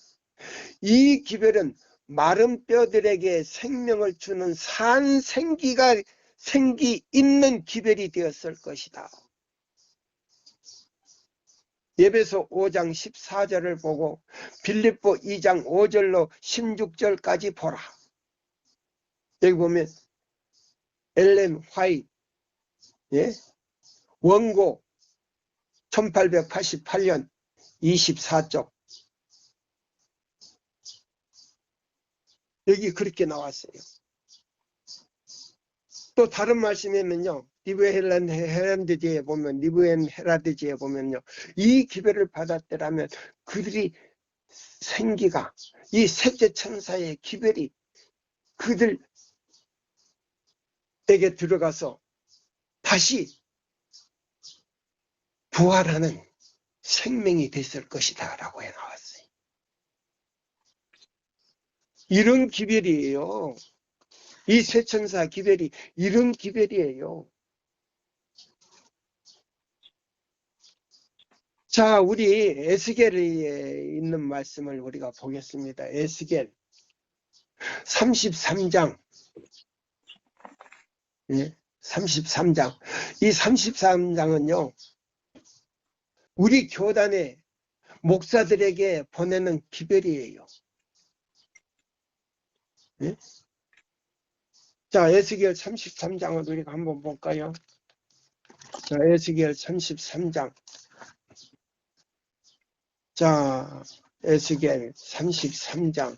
이 기별은 마른 뼈들에게 생명을 주는 산생기가 생기 있는 기별이 되었을 것이다. 에베소 5장 14절을 보고 빌립보 2장 5절로 16절까지 보라. 여기 보면 엘렌 화이트 원고 1888년 24쪽 여기 그렇게 나왔어요. 또 다른 말씀이면요. 리브엔 헤라디지에 보면요. 이 기별을 받았더라면 그들이 생기가 이 셋째 천사의 기별이 그들에게 들어가서 다시 부활하는 생명이 됐을 것이다 라고 해 나왔어요. 이런 기별이에요. 이 세 천사 기별이 이런 기별이에요. 자, 우리 에스겔에 있는 말씀을 우리가 보겠습니다. 에스겔 33장 33장 이 33장은요 우리 교단의 목사들에게 보내는 기별이에요. 자, 에스겔 33장을 우리가 한번 볼까요? 자, 에스겔 33장. 자, 에스겔 33장.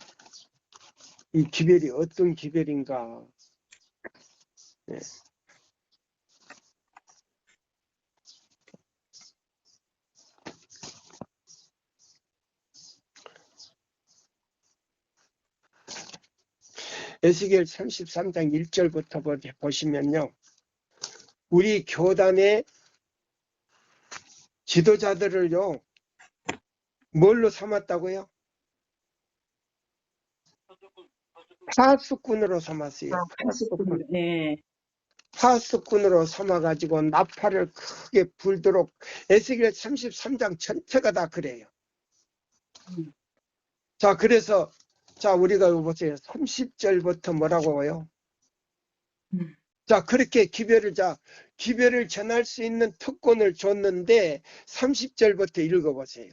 이 기별이 어떤 기별인가? 에스겔 33장 1절부터 보시면요. 우리 교단의 지도자들을요. 뭘로 삼았다고요? 파수꾼으로 삼았어요. 파수꾼. 파수꾼으로 삼아가지고 나팔을 크게 불도록 에스겔 33장 전체가 다 그래요. 자, 그래서 자, 우리가 보세요. 30절부터 뭐라고 해요? 자, 그렇게 기별을 전할 수 있는 특권을 줬는데 30절부터 읽어보세요.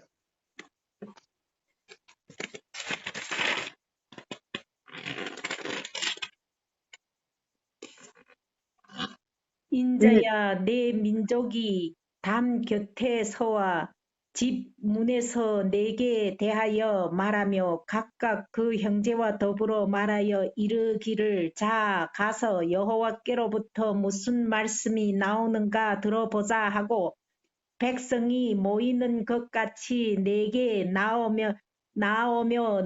인자야 내 민족이 담 곁에 서와 집 문에서 내게 대하여 말하며 각각 그 형제와 더불어 말하여 이르기를 자 가서 여호와께로부터 무슨 말씀이 나오는가 들어보자 하고 백성이 모이는 것 같이 내게 나오며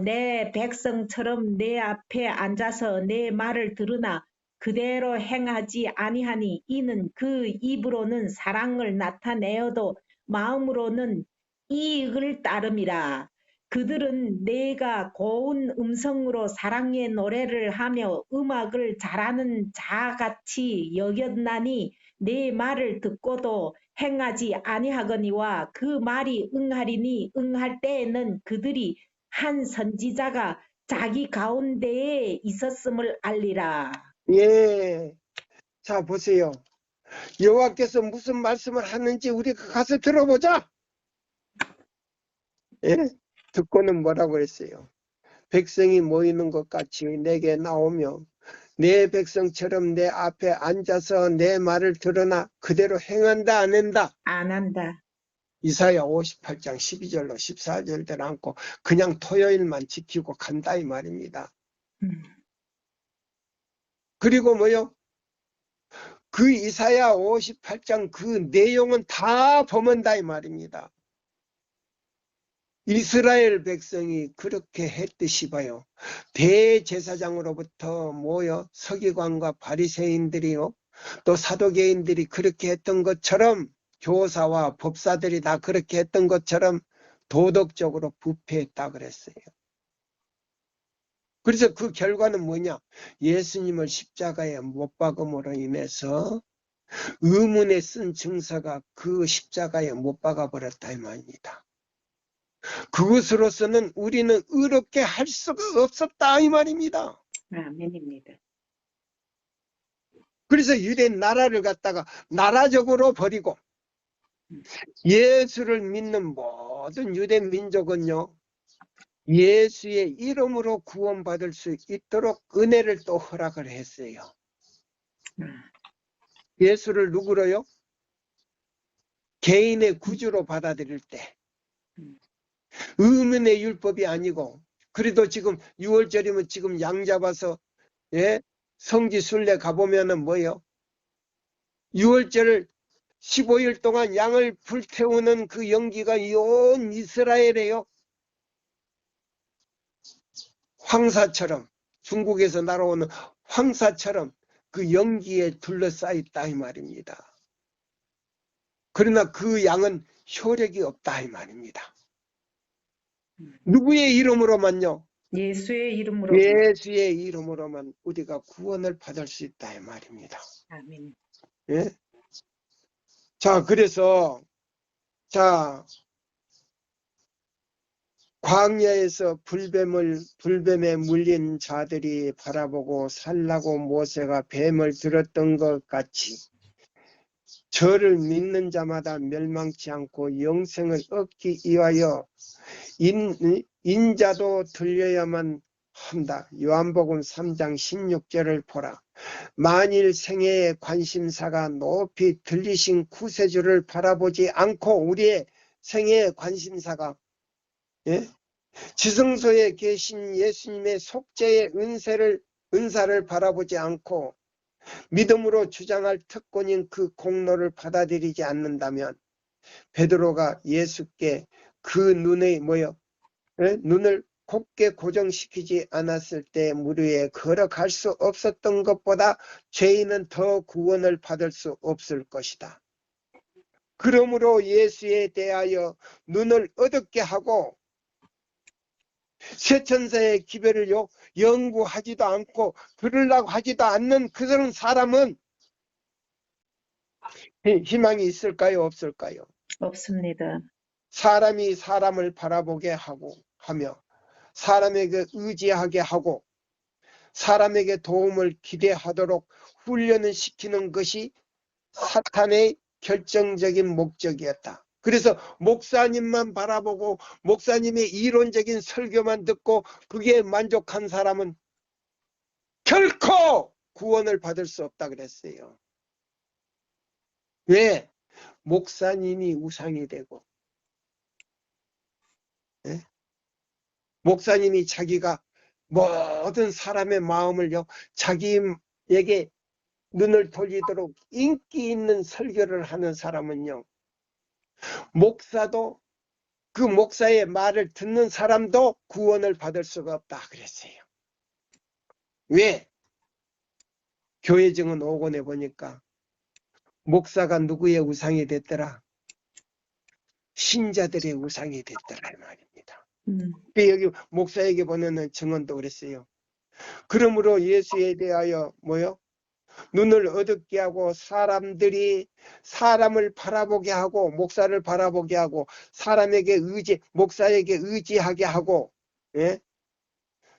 내 백성처럼 내 앞에 앉아서 내 말을 들으나 그대로 행하지 아니하니 이는 그 입으로는 사랑을 나타내어도 마음으로는 이익을 따름이라. 그들은 내가 고운 음성으로 사랑의 노래를 하며 음악을 잘하는 자같이 여겼나니 내 말을 듣고도 행하지 아니하거니와 그 말이 응하리니 응할 때에는 그들이 한 선지자가 자기 가운데에 있었음을 알리라. 예. 자, 보세요. 여호와께서 무슨 말씀을 하는지 우리가 가서 들어보자. 예? 듣고는 뭐라고 했어요? 백성이 모이는 것 같이 내게 나오며 내 백성처럼 내 앞에 앉아서 내 말을 들으나 그대로 행한다 안 한다? 안 한다. 이사야 58장 12절로 14절대로 않고 그냥 토요일만 지키고 간다 이 말입니다. 그리고 뭐요? 그 이사야 58장 그 내용은 다 범한다 이 말입니다. 이스라엘 백성이 그렇게 했듯이 봐요. 대제사장으로부터 모여 서기관과 바리새인들이요, 또 사도개인들이 그렇게 했던 것처럼 교사와 법사들이 다 그렇게 했던 것처럼 도덕적으로 부패했다 그랬어요. 그래서 그 결과는 뭐냐? 예수님을 십자가에 못 박음으로 인해서 의문에 쓴 증서가 그 십자가에 못 박아버렸다 이 말입니다. 그것으로서는 우리는 의롭게 할 수가 없었다 이 말입니다. 아멘입니다. 그래서 유대 나라를 갖다가 나라적으로 버리고 예수를 믿는 모든 유대 민족은요, 예수의 이름으로 구원받을 수 있도록 은혜를 또 허락을 했어요. 예수를 누구로요? 개인의 구주로 받아들일 때 의문의 율법이 아니고, 그래도 지금 6월절이면 지금 양 잡아서 성지 순례 가보면은 뭐예요? 6월절 15일 동안 양을 불태우는 그 연기가 온 이스라엘에요. 황사처럼, 중국에서 날아오는 황사처럼 그 연기에 둘러싸였다 이 말입니다. 그러나 그 양은 효력이 없다 이 말입니다. 누구의 이름으로만요? 예수의 이름으로. 예수의 이름으로만 우리가 구원을 받을 수 있다 이 말입니다. 아멘. 예? 자, 그래서 광야에서 불뱀에 물린 자들이 바라보고 살라고 모세가 뱀을 들었던 것 같이 저를 믿는 자마다 멸망치 않고 영생을 얻기 위하여 인자도 들려야만 한다. 요한복음 3장 16절을 보라. 만일 생애의 관심사가 높이 들리신 구세주를 바라보지 않고 우리의 생애의 관심사가 지성소에 계신 예수님의 속죄의 은사를 바라보지 않고 믿음으로 주장할 특권인 그 공로를 받아들이지 않는다면 베드로가 예수께 그 눈을 곱게 고정시키지 않았을 때 물 위에 걸어갈 수 없었던 것보다 죄인은 더 구원을 받을 수 없을 것이다. 그러므로 예수에 대하여 눈을 어둡게 하고 쇠천사의 기별을 연구하지도 않고 들으려고 하지도 않는 그런 사람은 희망이 있을까요? 없을까요? 없습니다. 사람이 사람을 바라보게 하며 사람에게 의지하게 하고 사람에게 도움을 기대하도록 훈련을 시키는 것이 사탄의 결정적인 목적이었다. 그래서 목사님만 바라보고 목사님의 이론적인 설교만 듣고 그게 만족한 사람은 결코 구원을 받을 수 없다 그랬어요. 왜? 목사님이 우상이 되고, 예? 목사님이 자기가 모든 사람의 마음을요, 자기에게 눈을 돌리도록 인기 있는 설교를 하는 사람은요, 목사도 그 목사의 말을 듣는 사람도 구원을 받을 수가 없다 그랬어요. 왜? 교회 증언 5권에 보니까 목사가 누구의 우상이 됐더라? 신자들의 우상이 됐더라 이 말입니다. 여기 목사에게 보내는 증언도 그랬어요. 그러므로 예수에 대하여 뭐요? 눈을 어둡게 하고 사람들이 사람을 바라보게 하고 목사를 바라보게 하고 사람에게 목사에게 의지하게 하고, 예?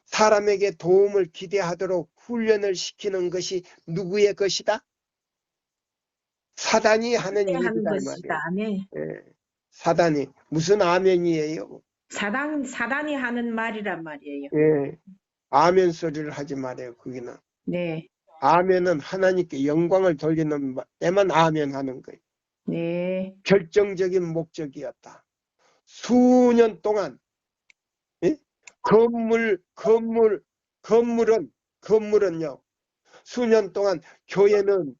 사람에게 도움을 기대하도록 훈련을 시키는 것이 누구의 것이다? 사단이 하는 일이다 이 것이다. 말이에요. 네. 예. 사단이 무슨 아멘이에요? 사단이 하는 말이란 말이에요. 예. 아멘 소리를 하지 말아요. 거기는. 네. 아멘은 하나님께 영광을 돌리는 때만 아멘 하는 거예요. 네. 결정적인 목적이었다. 수년 동안, 예? 건물은요, 수년 동안 교회는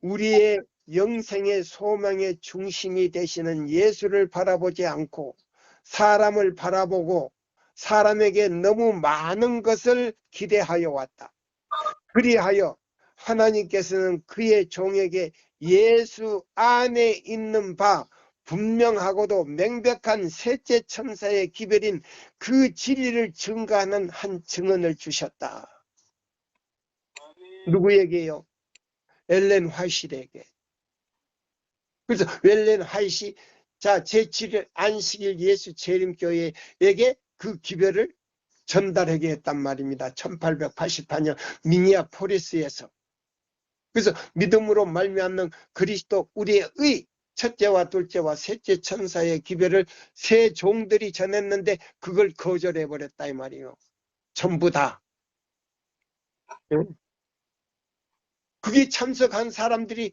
우리의 영생의 소망의 중심이 되시는 예수를 바라보지 않고 사람을 바라보고 사람에게 너무 많은 것을 기대하여 왔다. 그리하여 하나님께서는 그의 종에게 예수 안에 있는 바 분명하고도 명백한 셋째 천사의 기별인 그 진리를 증거하는 한 증언을 주셨다. 누구에게요? 엘렌 화이트에게. 그래서 엘렌 화이트이 제7일 안식일 예수 재림교회에게 그 기별을 전달하게 했단 말입니다. 1888년 미니아폴리스에서. 그래서 믿음으로 말미암는 그리스도 우리의 의 첫째와 둘째와 셋째 천사의 기별을 세 종들이 전했는데 그걸 거절해 버렸다 이 말이에요. 전부 다. 그게 참석한 사람들이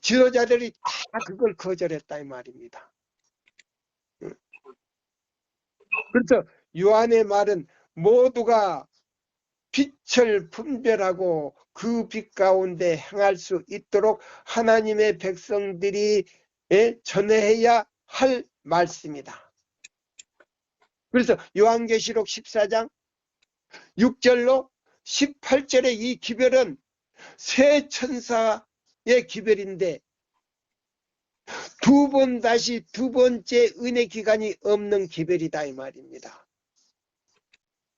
지도자들이 다 그걸 거절했다 이 말입니다. 그래서 요한의 말은 모두가 빛을 분별하고 그 빛 가운데 행할 수 있도록 하나님의 백성들이 전해야 할 말씀이다. 그래서 요한계시록 14장 6절로 18절의 이 기별은 세 천사의 기별인데 다시 두 번째 은혜 기간이 없는 기별이다 이 말입니다.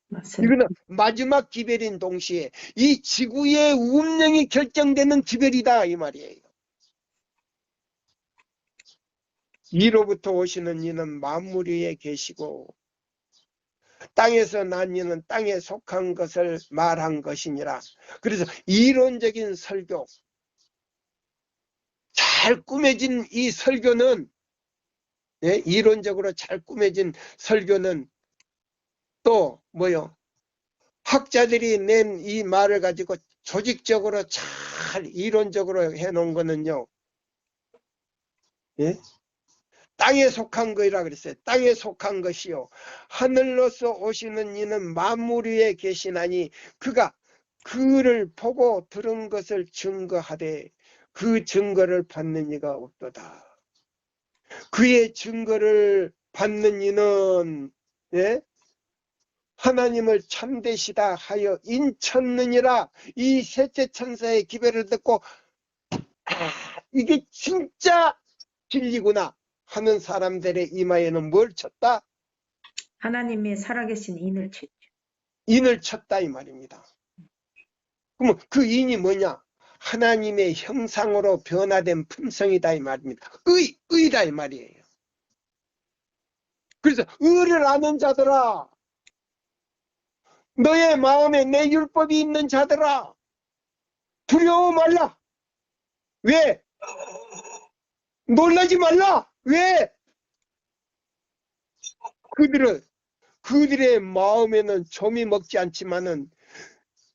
맞습니다. 이거는 마지막 기별인 동시에 이 지구의 운명이 결정되는 기별이다 이 말이에요. 이로부터 오시는 이는 만물 위에 계시고 땅에서 난 이는 땅에 속한 것을 말한 것이니라. 그래서 이론적인 설교, 잘 꾸며진 이 설교는, 이론적으로 잘 꾸며진 설교는 또 뭐요? 학자들이 낸 이 말을 가지고 조직적으로 잘 이론적으로 해놓은 거는요, 땅에 속한 거이라 그랬어요. 땅에 속한 것이요. 하늘로서 오시는 이는 만물 위에 계시나니 그가 그를 보고 들은 것을 증거하되 그 증거를 받는 이가 없도다. 그의 증거를 받는 이는 하나님을 참되시다 하여 인쳤느니라. 이 셋째 천사의 기별을 듣고 이게 진짜 진리구나 하는 사람들의 이마에는 뭘 쳤다? 하나님의 살아계신 인을 쳤죠. 인을 쳤다 이 말입니다. 그러면 그 인이 뭐냐? 하나님의 형상으로 변화된 품성이다 이 말입니다. 의다 이 말이에요. 그래서 의를 아는 자들아, 너의 마음에 내 율법이 있는 자들아, 두려워 말라. 왜? 놀라지 말라. 왜? 그들의 마음에는 좀이 먹지 않지만은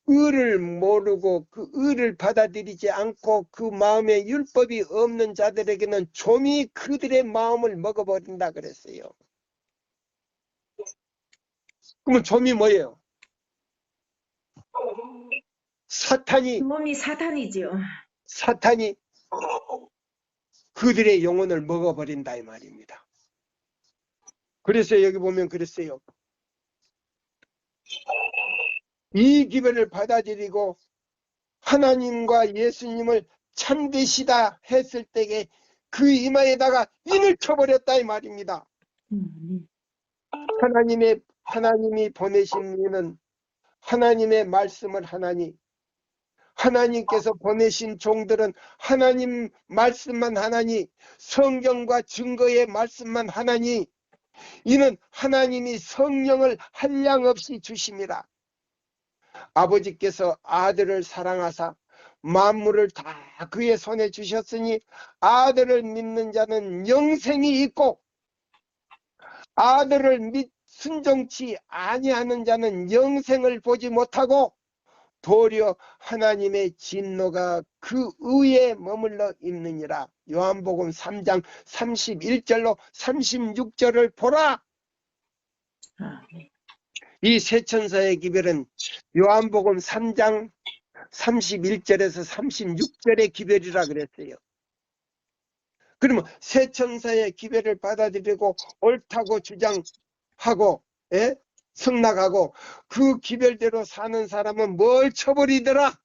의를 모르고 그 의를 받아들이지 않고 그 마음에 율법이 없는 자들에게는 좀이 그들의 마음을 먹어버린다 그랬어요. 그러면 좀이 뭐예요? 몸이 사탄이지요. 사탄이 그들의 영혼을 먹어버린다 이 말입니다. 그래서 여기 보면 그랬어요. 이 기별을 받아들이고 하나님과 예수님을 참되시다 했을 때에 그 이마에다가 인을 쳐버렸다 이 말입니다. 하나님이 보내신 이는 하나님의 말씀을 하나니, 하나님께서 보내신 종들은 하나님 말씀만 하나니, 성경과 증거의 말씀만 하나니, 이는 하나님이 성령을 한량없이 주심이라. 아버지께서 아들을 사랑하사 만물을 다 그의 손에 주셨으니 아들을 믿는 자는 영생이 있고 아들을 순종치 아니하는 자는 영생을 보지 못하고 도리어 하나님의 진노가 그 위에 머물러 있느니라. 요한복음 3장 31절로 36절을 보라. 이 세 천사의 기별은 요한복음 3장 31절에서 36절의 기별이라 그랬어요. 그러면 세 천사의 기별을 받아들이고 옳다고 주장하고 승낙하고 그 기별대로 사는 사람은 뭘 쳐버리더라?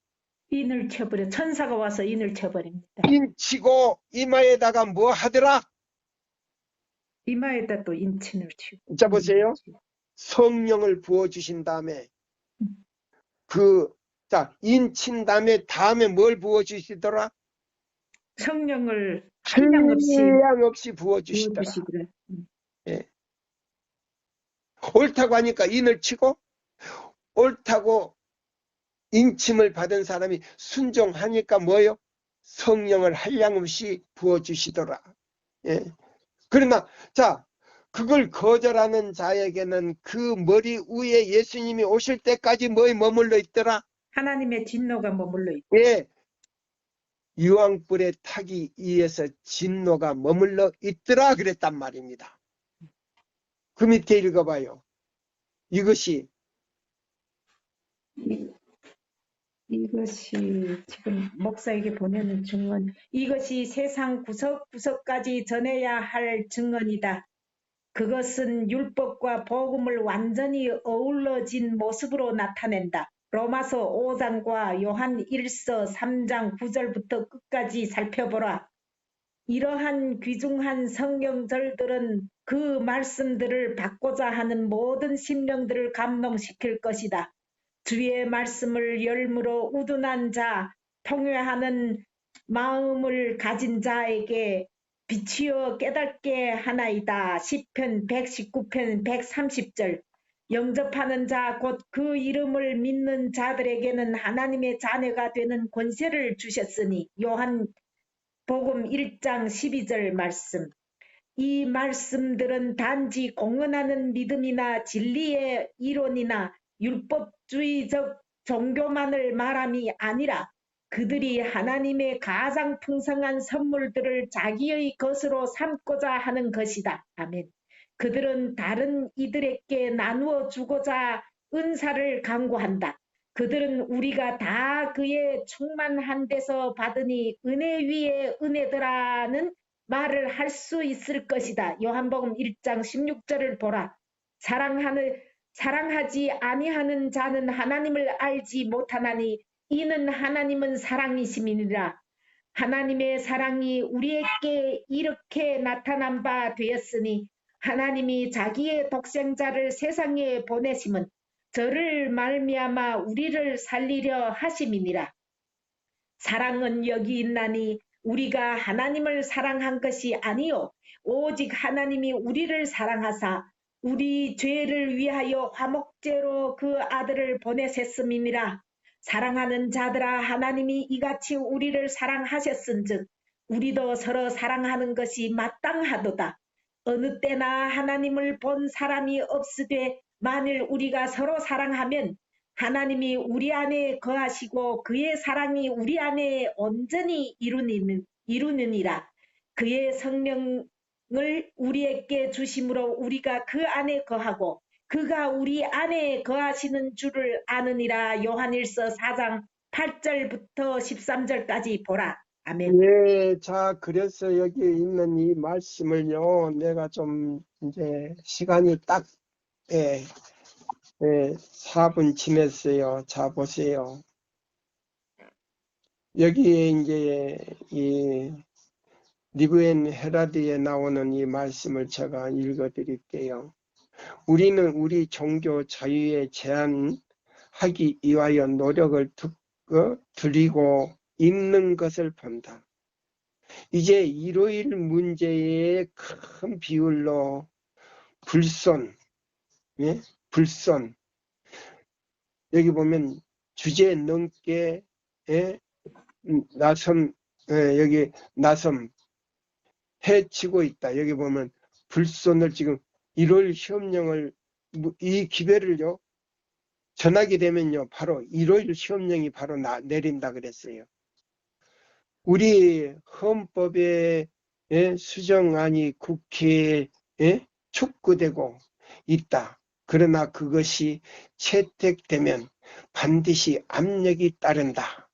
인을 쳐버려. 천사가 와서 인을 쳐버립니다. 인 치고 이마에다가 뭐 하더라? 이마에다 또 인친을 치고. 자 보세요. 성령을 부어주신 다음에 인친 다음에 뭘 부어주시더라? 성령을 한량없이 부어주시더라. 예. 옳다고 하니까 인을 치고 옳다고 인침을 받은 사람이 순종하니까 뭐요? 성령을 한량없이 부어주시더라. 예. 그러나 그걸 거절하는 자에게는 그 머리 위에 예수님이 오실 때까지 뭐에 머물러 있더라? 하나님의 진노가 머물러 있다. 예. 유황불에 타기 위해서 진노가 머물러 있더라 그랬단 말입니다. 그 밑에 읽어봐요. 이것이 지금 목사에게 보내는 증언. 이것이 세상 구석구석까지 전해야 할 증언이다. 그것은 율법과 복음을 완전히 어우러진 모습으로 나타낸다. 로마서 5장과 요한 1서 3장 9절부터 끝까지 살펴보라. 이러한 귀중한 성경절들은 그 말씀들을 받고자 하는 모든 심령들을 감동시킬 것이다. 주의 말씀을 열무로 우둔한 자, 통회하는 마음을 가진 자에게 비추어 깨닫게 하나이다. 시편 119편 130절. 영접하는 자, 곧 그 이름을 믿는 자들에게는 하나님의 자녀가 되는 권세를 주셨으니 요한복음 1장 12절 말씀. 이 말씀들은 단지 공언하는 믿음이나 진리의 이론이나 율법주의적 종교만을 말함이 아니라 그들이 하나님의 가장 풍성한 선물들을 자기의 것으로 삼고자 하는 것이다. 아멘. 그들은 다른 이들에게 나누어 주고자 은사를 강구한다. 그들은 우리가 다 그의 충만한 데서 받으니 은혜 위에 은혜더라는 말을 할 수 있을 것이다. 요한복음 1장 16절을 보라. 사랑하지 아니하는 자는 하나님을 알지 못하나니 이는 하나님은 사랑이심이니라. 하나님의 사랑이 우리에게 이렇게 나타난 바 되었으니 하나님이 자기의 독생자를 세상에 보내심은 저를 말미암아 우리를 살리려 하심이니라. 사랑은 여기 있나니 우리가 하나님을 사랑한 것이 아니요 오직 하나님이 우리를 사랑하사 우리 죄를 위하여 화목제로 그 아들을 보내셨음이니라. 사랑하는 자들아 하나님이 이같이 우리를 사랑하셨은즉 우리도 서로 사랑하는 것이 마땅하도다. 어느 때나 하나님을 본 사람이 없으되 만일 우리가 서로 사랑하면 하나님이 우리 안에 거하시고 그의 사랑이 우리 안에 온전히 이루느니라. 그의 성령을 우리에게 주심으로 우리가 그 안에 거하고 그가 우리 안에 거하시는 줄을 아느니라. 요한일서 4장 8절부터 13절까지 보라. 아멘. 예, 자, 그래서 여기 있는 이 말씀을요, 내가 좀 이제 시간이 딱, 4분 지냈어요. 자, 보세요. 여기에 이제 이 리브엔 헤라디에 나오는 이 말씀을 제가 읽어 드릴게요. 우리는 우리 종교 자유에 제한하기 위하여 노력을 들이고 있는 것을 본다. 이제 일요일 문제의 큰 비율로 불손, 불손. 여기 보면 주제 넘게 여기 나섬 해치고 있다. 여기 보면 불손을 지금 일요일 시험령을 이 기회를요 전하게 되면요 바로 일요일 시험령이 바로 내린다 그랬어요. 우리 헌법에 수정안이 국회에 촉구되고 있다. 그러나 그것이 채택되면 반드시 압력이 따른다.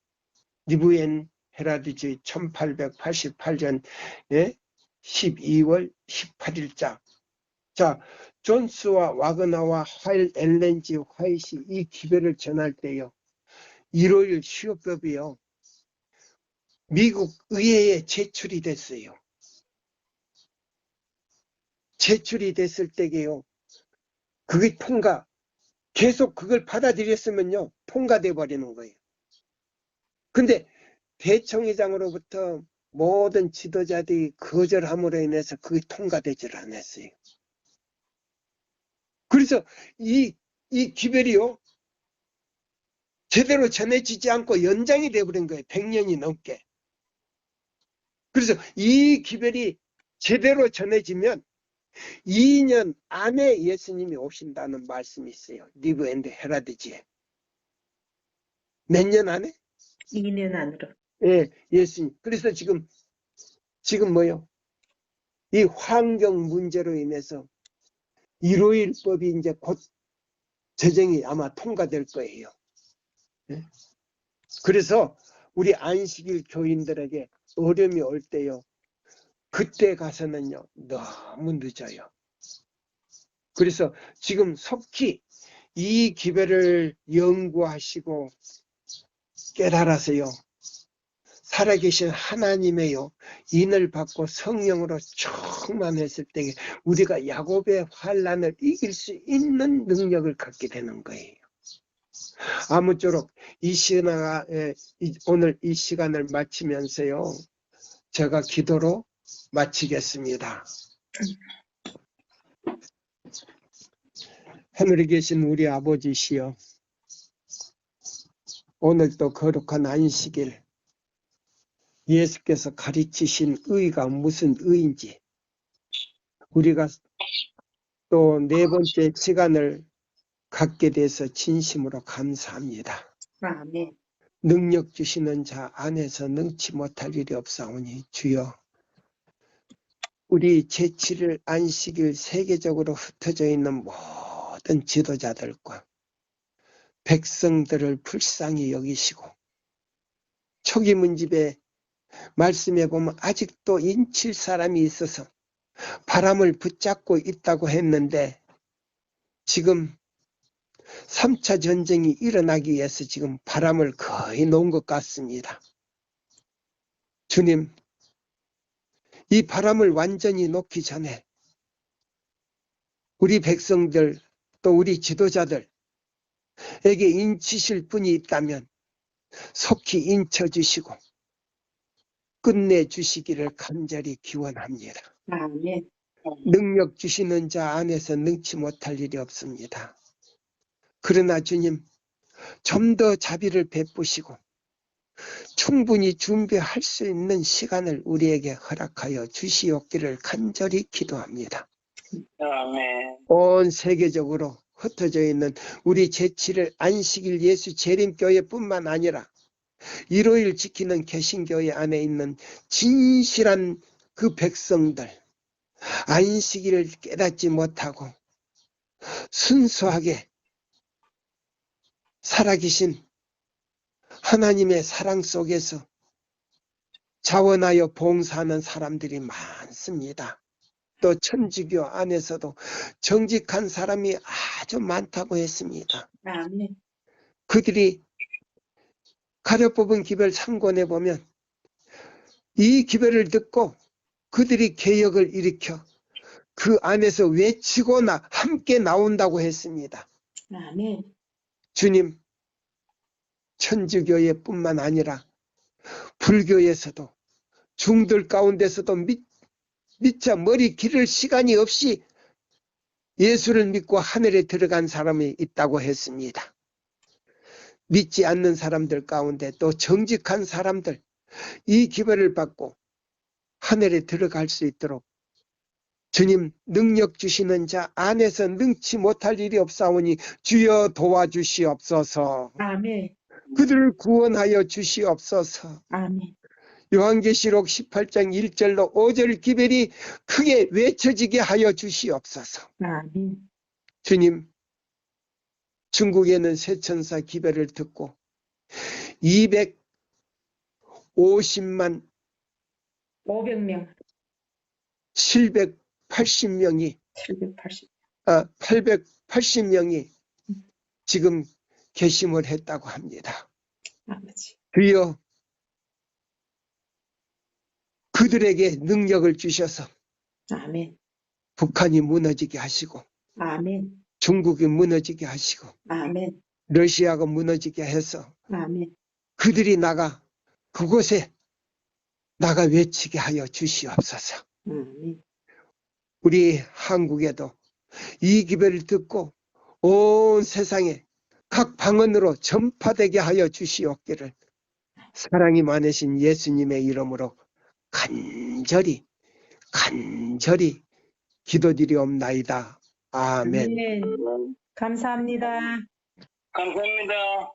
리브엔 헤라디지 1888년 12월 18일자. 자, 존스와 와그나와 하일 엘렌지 화이시 이 기별을 전할 때요. 일요일 수요법이요. 미국 의회에 제출이 됐어요. 제출이 됐을 때게요. 그게 계속 그걸 받아들였으면요. 통과돼 버리는 거예요. 근데 대청회장으로부터 모든 지도자들이 거절함으로 인해서 그게 통과되질 않았어요. 그래서 이 기별이요. 제대로 전해지지 않고 연장이 돼버린 거예요. 100년이 넘게. 그래서 이 기별이 제대로 전해지면 2년 안에 예수님이 오신다는 말씀이 있어요. 리브 앤드 헤라디지에. 몇 년 안에? 2년 안으로. 예, 예수님. 그래서 지금 뭐요? 이 환경 문제로 인해서 일요일법이 이제 곧 제정이 아마 통과될 거예요. 예? 그래서 우리 안식일 교인들에게 어려움이 올 때요. 그때 가서는요. 너무 늦어요. 그래서 지금 속히 이 기별을 연구하시고 깨달아서요. 살아계신 하나님의요. 인을 받고 성령으로 충만했을 때 우리가 야곱의 환난을 이길 수 있는 능력을 갖게 되는 거예요. 아무쪼록 오늘 이 시간을 마치면서요. 제가 기도로 마치겠습니다. 하늘에 계신 우리 아버지시여, 오늘도 거룩한 안식일, 예수께서 가르치신 의가 무슨 의인지 우리가 또 네 번째 시간을 갖게 돼서 진심으로 감사합니다. 아멘. 능력 주시는 자 안에서 능치 못할 일이 없사오니 주여, 우리 제7일 안식일 세계적으로 흩어져 있는 모든 지도자들과 백성들을 불쌍히 여기시고, 초기 문집에 말씀해 보면 아직도 인칠 사람이 있어서 바람을 붙잡고 있다고 했는데 지금 3차 전쟁이 일어나기 위해서 지금 바람을 거의 놓은 것 같습니다. 주님, 이 바람을 완전히 놓기 전에 우리 백성들 또 우리 지도자들에게 인치실 분이 있다면 속히 인쳐주시고 끝내주시기를 간절히 기원합니다. 아멘. 능력 주시는 자 안에서 능치 못할 일이 없습니다. 그러나 주님, 좀 더 자비를 베푸시고 충분히 준비할 수 있는 시간을 우리에게 허락하여 주시옵기를 간절히 기도합니다. 아멘. 온 세계적으로 흩어져 있는 우리 제7일 안식일 예수 재림교회뿐만 아니라 일요일 지키는 개신교회 안에 있는 진실한 그 백성들, 안식일을 깨닫지 못하고 순수하게 살아계신 하나님의 사랑 속에서 자원하여 봉사하는 사람들이 많습니다. 또 천주교 안에서도 정직한 사람이 아주 많다고 했습니다. 아멘. 그들이 가려뽑은 기별 참고해 보면 이 기별을 듣고 그들이 개혁을 일으켜 그 안에서 외치고 함께 나온다고 했습니다. 아멘. 주님, 천주교회뿐만 아니라 불교에서도 중들 가운데서도 미처 머리 기를 시간이 없이 예수를 믿고 하늘에 들어간 사람이 있다고 했습니다. 믿지 않는 사람들 가운데 또 정직한 사람들, 이 기별을 받고 하늘에 들어갈 수 있도록 주님 능력 주시는 자 안에서 능치 못할 일이 없사오니 주여 도와주시옵소서. 아멘. 그들을 구원하여 주시옵소서. 아멘. 요한계시록 18장 1절로 5절 기별이 크게 외쳐지게 하여 주시옵소서. 아멘. 주님, 중국에는 세천사 기별을 듣고 250만 500명. 780명이 780. 880명이 지금 개심을 했다고 합니다. 아버지. 주여 그들에게 능력을 주셔서 아멘. 북한이 무너지게 하시고 아멘. 중국이 무너지게 하시고 아멘. 러시아가 무너지게 해서 아멘. 그들이 그곳에 나가 외치게 하여 주시옵소서. 아멘. 우리 한국에도 이 기별을 듣고 온 세상에 각 방언으로 전파되게 하여 주시옵기를 사랑이 많으신 예수님의 이름으로 간절히 기도드리옵나이다. 아멘. 아멘. 감사합니다. 감사합니다.